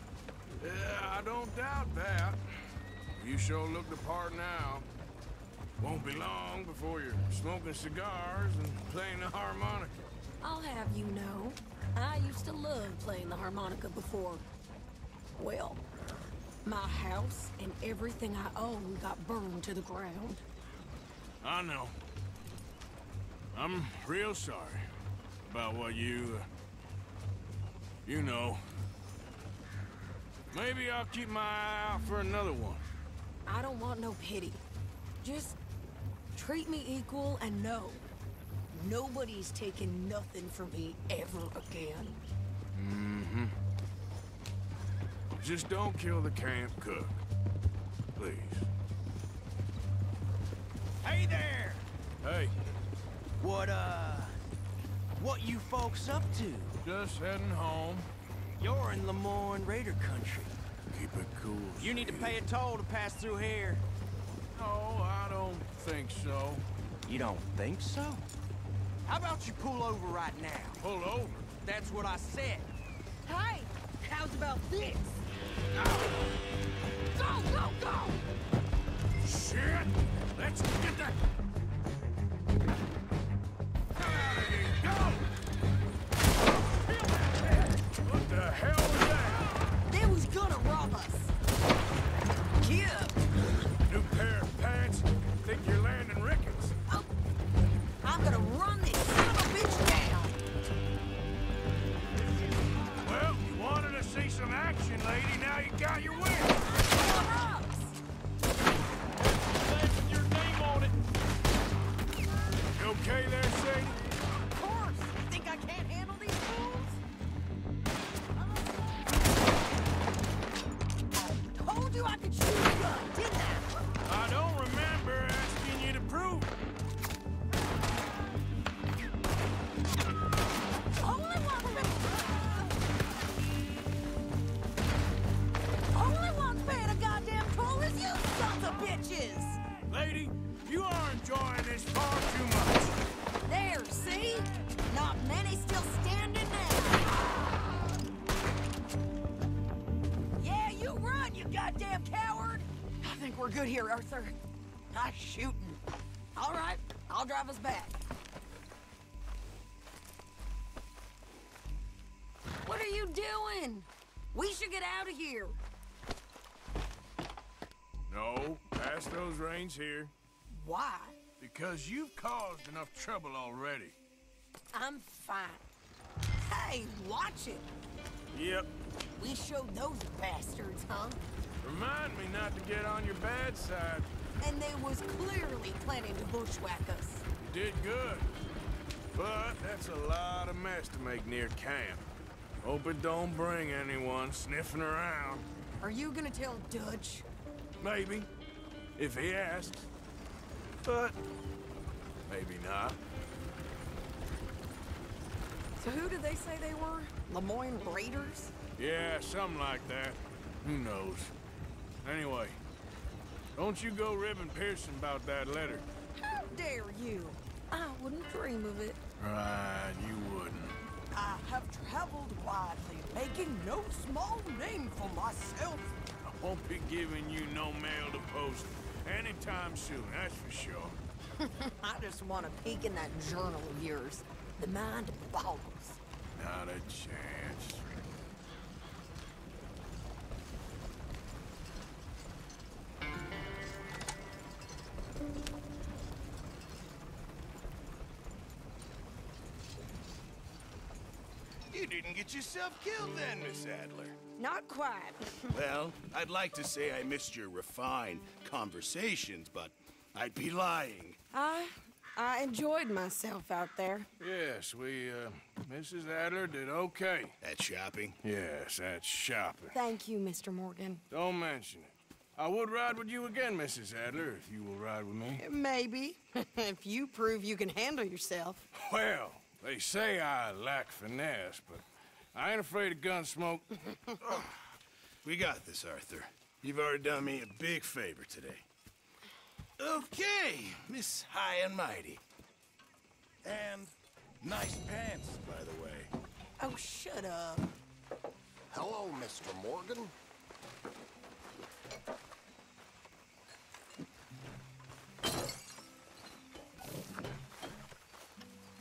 Yeah, I don't doubt that. You sure look the part now. Won't be long before you're smoking cigars and playing the harmonica. I'll have you know, I used to love playing the harmonica before. Well, my house and everything I own got burned to the ground. I know. I'm real sorry about what you know. Maybe I'll keep my eye out for another one. I don't want no pity. Just treat me equal and know nobody's taking nothing from me ever again. Mm-hmm. Just don't kill the camp cook. Please. Hey there! Hey. What you folks up to? Just heading home. You're in Lemoyne Raider country. Keep it cool. You need to pay a toll to pass through here. No, I don't think so. You don't think so? How about you pull over right now? Pull over? That's what I said. Hey, how's about this? Go, go, go! Shit! Let's get that... Get out of here! Go! What the hell was that? They was gonna rob us. Yeah. New pair of pants? Think you're landing Ricketts? Oh, I'm gonna run this son of a bitch down. Well, you wanted to see some action, lady. Now you got your wish. With your name on it. You okay there, Sadie? Of course. You think I can't handle these fools? Told you I could shoot a gun, didn't I? I don't remember asking you to prove it. Only one's paying a goddamn toll is you sons of bitches! Lady, you are enjoying this far too much. There, see? Not many still standing now. Yeah, you run, you goddamn coward! I think we're good here, Arthur. Nice shooting. All right, I'll drive us back. What are you doing? We should get out of here. No, pass those reins here. Why? Because you've caused enough trouble already. I'm fine. Hey, watch it. Yep. We showed those bastards, huh? Remind me not to get on your bad side. And they was clearly planning to bushwhack us. You did good. But that's a lot of mess to make near camp. Hope it don't bring anyone sniffing around. Are you gonna tell Dutch? Maybe, if he asks. But maybe not. So who did they say they were? Lemoyne Raiders? Yeah, something like that. Who knows? Anyway, don't you go ribbing Pearson about that letter. How dare you? I wouldn't dream of it. Right, you wouldn't. I have traveled widely, making no small name for myself. I won't be giving you no mail to post anytime soon, that's for sure. I just want to peek in that journal of yours. The mind boggles. Not a chance. You didn't get yourself killed then, Miss Adler. Not quite. Well, I'd like to say I missed your refined conversations, but I'd be lying. I enjoyed myself out there. Yes, Mrs. Adler did okay. At shopping? Yes, that's shopping. Thank you, Mr. Morgan. Don't mention it. I would ride with you again, Mrs. Adler, if you will ride with me. Maybe. If you prove you can handle yourself. Well, they say I lack finesse, but I ain't afraid of gun smoke. We got this, Arthur. You've already done me a big favor today. Okay, Miss High and Mighty. And nice pants, by the way. Oh, shut up. Hello, Mr. Morgan.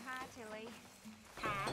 Hi, Tilly. Hi.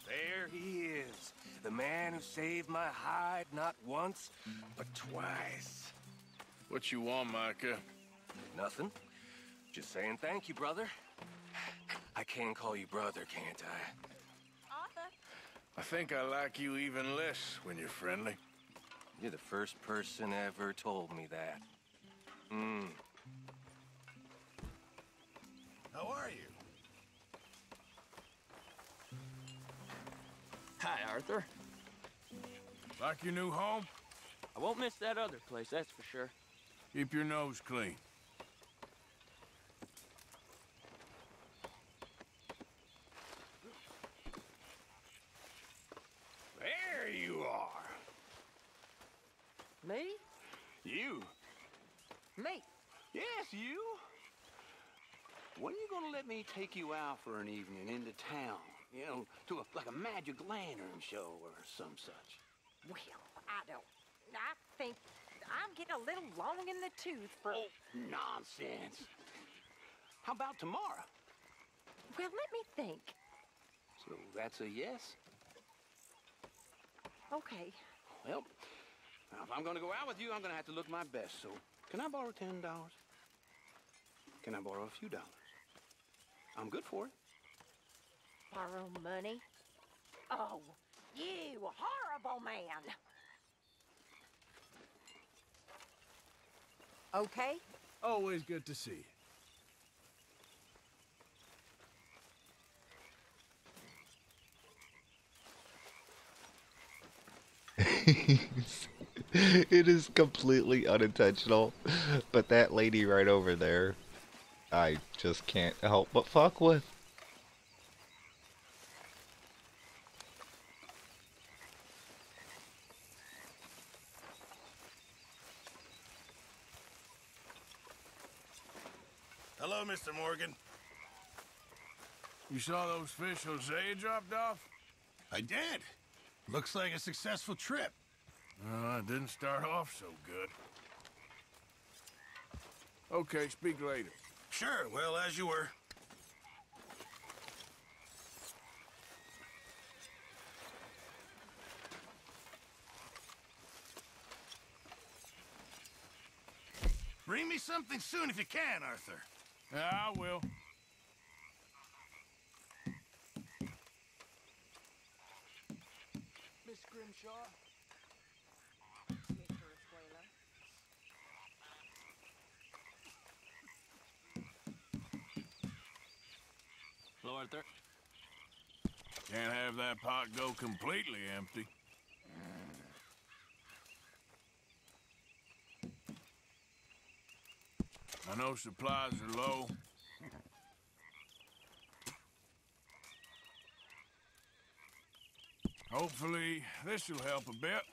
There he is. The man who saved my hide not once, but twice. What you want, Micah? Nothing. Just saying thank you, brother. I can call you brother, can't I? Arthur. I think I like you even less when you're friendly. You're the first person ever told me that. How are you? Hi, Arthur. Like your new home? I won't miss that other place, that's for sure. Keep your nose clean. There you are. Me? You? Me? Yes, you. When are you gonna let me take you out for an evening into town? You know, to like a magic lantern show or some such. Well, I think I'm getting a little long in the tooth for... Oh, nonsense. How about tomorrow? Well, let me think. So that's a yes? Okay. Well, now if I'm gonna go out with you, I'm gonna have to look my best. So, can I borrow $10? Can I borrow a few dollars? I'm good for it. Borrow money? Oh, you horrible man. Okay? Always good to see you. It is completely unintentional, but that lady right over there, I just can't help but fuck with. Hello, Mr. Morgan. You saw those fish Hosea dropped off? I did. Looks like a successful trip. It didn't start off so good. Okay, speak later. Sure, well, as you were. Bring me something soon if you can, Arthur. Yeah, I will. Miss Grimshaw? Mr. Escuela. Hello, Arthur. Can't have that pot go completely empty. I know supplies are low. Hopefully, this will help a bit.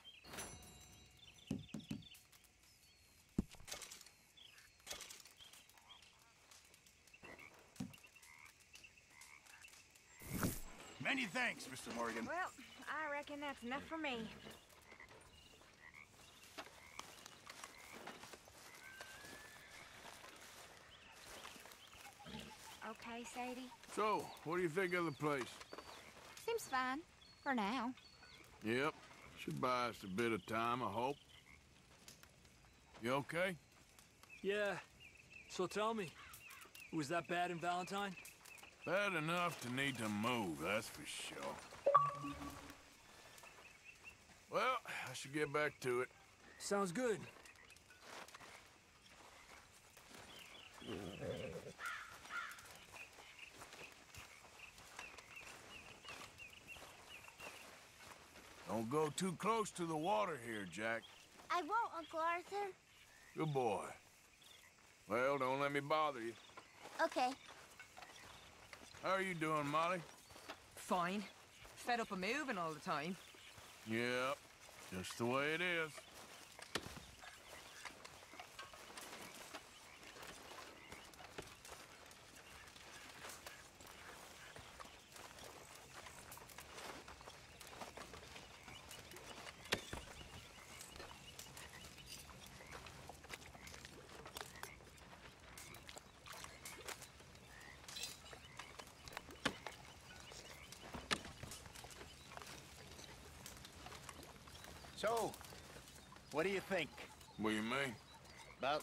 Many thanks, Mr. Morgan. Well, I reckon that's enough for me. Okay, Sadie? So, what do you think of the place? Seems fine. For now. Yep. Should buy us a bit of time, I hope. You okay? Yeah. So tell me, was that bad in Valentine? Bad enough to need to move, that's for sure. Well, I should get back to it. Sounds good. Don't go too close to the water here, Jack. I won't, Uncle Arthur. Good boy. Well, don't let me bother you. Okay. How are you doing, Molly? Fine. Fed up of moving all the time. Yep, just the way it is. So, what do you think? What do you mean? About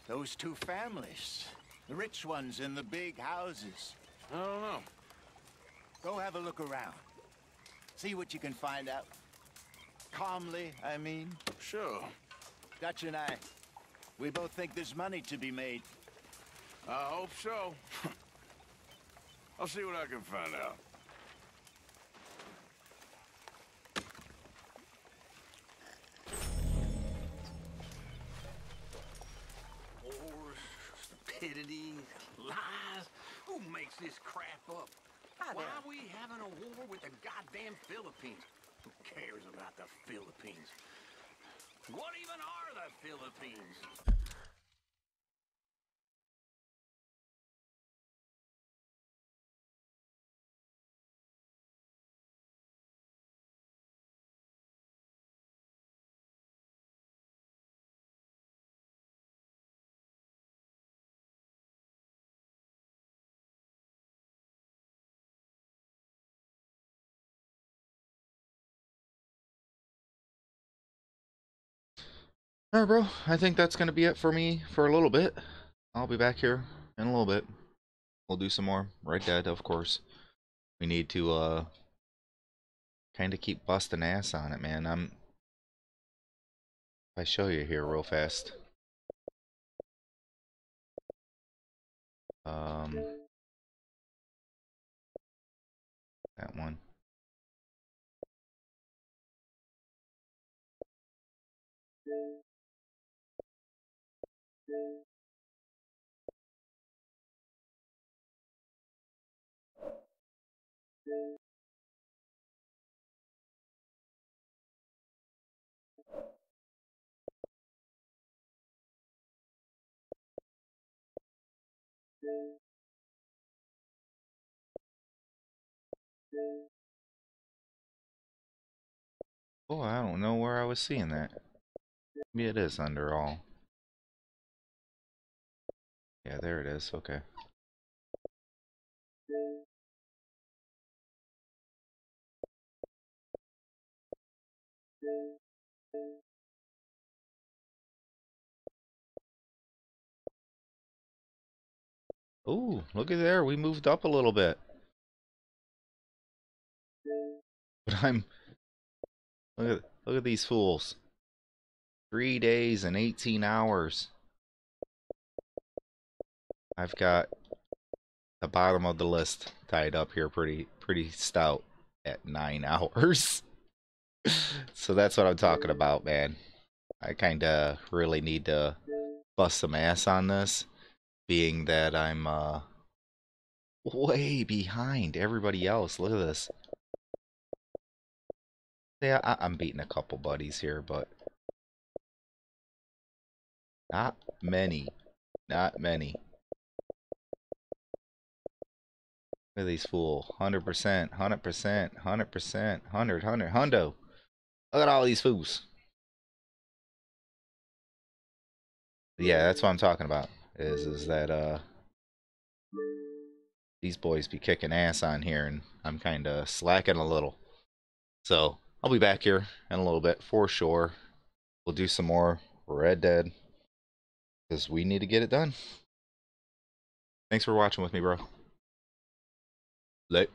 those two families. The rich ones in the big houses. I don't know. Go have a look around. See what you can find out. Calmly, I mean. Sure. Dutch and I, we both think there's money to be made. I hope so. I'll see what I can find out. Wars, stupidity, lies. Who makes this crap up? Why are we having a war with the goddamn Philippines? Who cares about the Philippines? What even are the Philippines? Alright, bro. I think that's going to be it for me for a little bit. I'll be back here in a little bit. We'll do some more Red Dead, of course. We need to, kind of keep busting ass on it, man. If I show you here real fast. That one. Oh, I don't know where I was seeing that. Maybe it is under all. Yeah, there it is. Okay. Ooh, look at there. We moved up a little bit. But look at these fools. 3 days and 18 hours. I've got the bottom of the list tied up here pretty stout at 9 hours. So that's what I'm talking about, man. I kind of really need to bust some ass on this, being that I'm way behind everybody else. Look at this. Yeah, I'm beating a couple buddies here, but not many. Not many. Look at these fool. 100%, 100%, 100%, 100, hundo. Look at all these fools. Yeah, that's what I'm talking about. Is that these boys be kicking ass on here, and I'm kind of slacking a little. So I'll be back here in a little bit for sure. We'll do some more Red Dead because we need to get it done. Thanks for watching with me, bro. Late.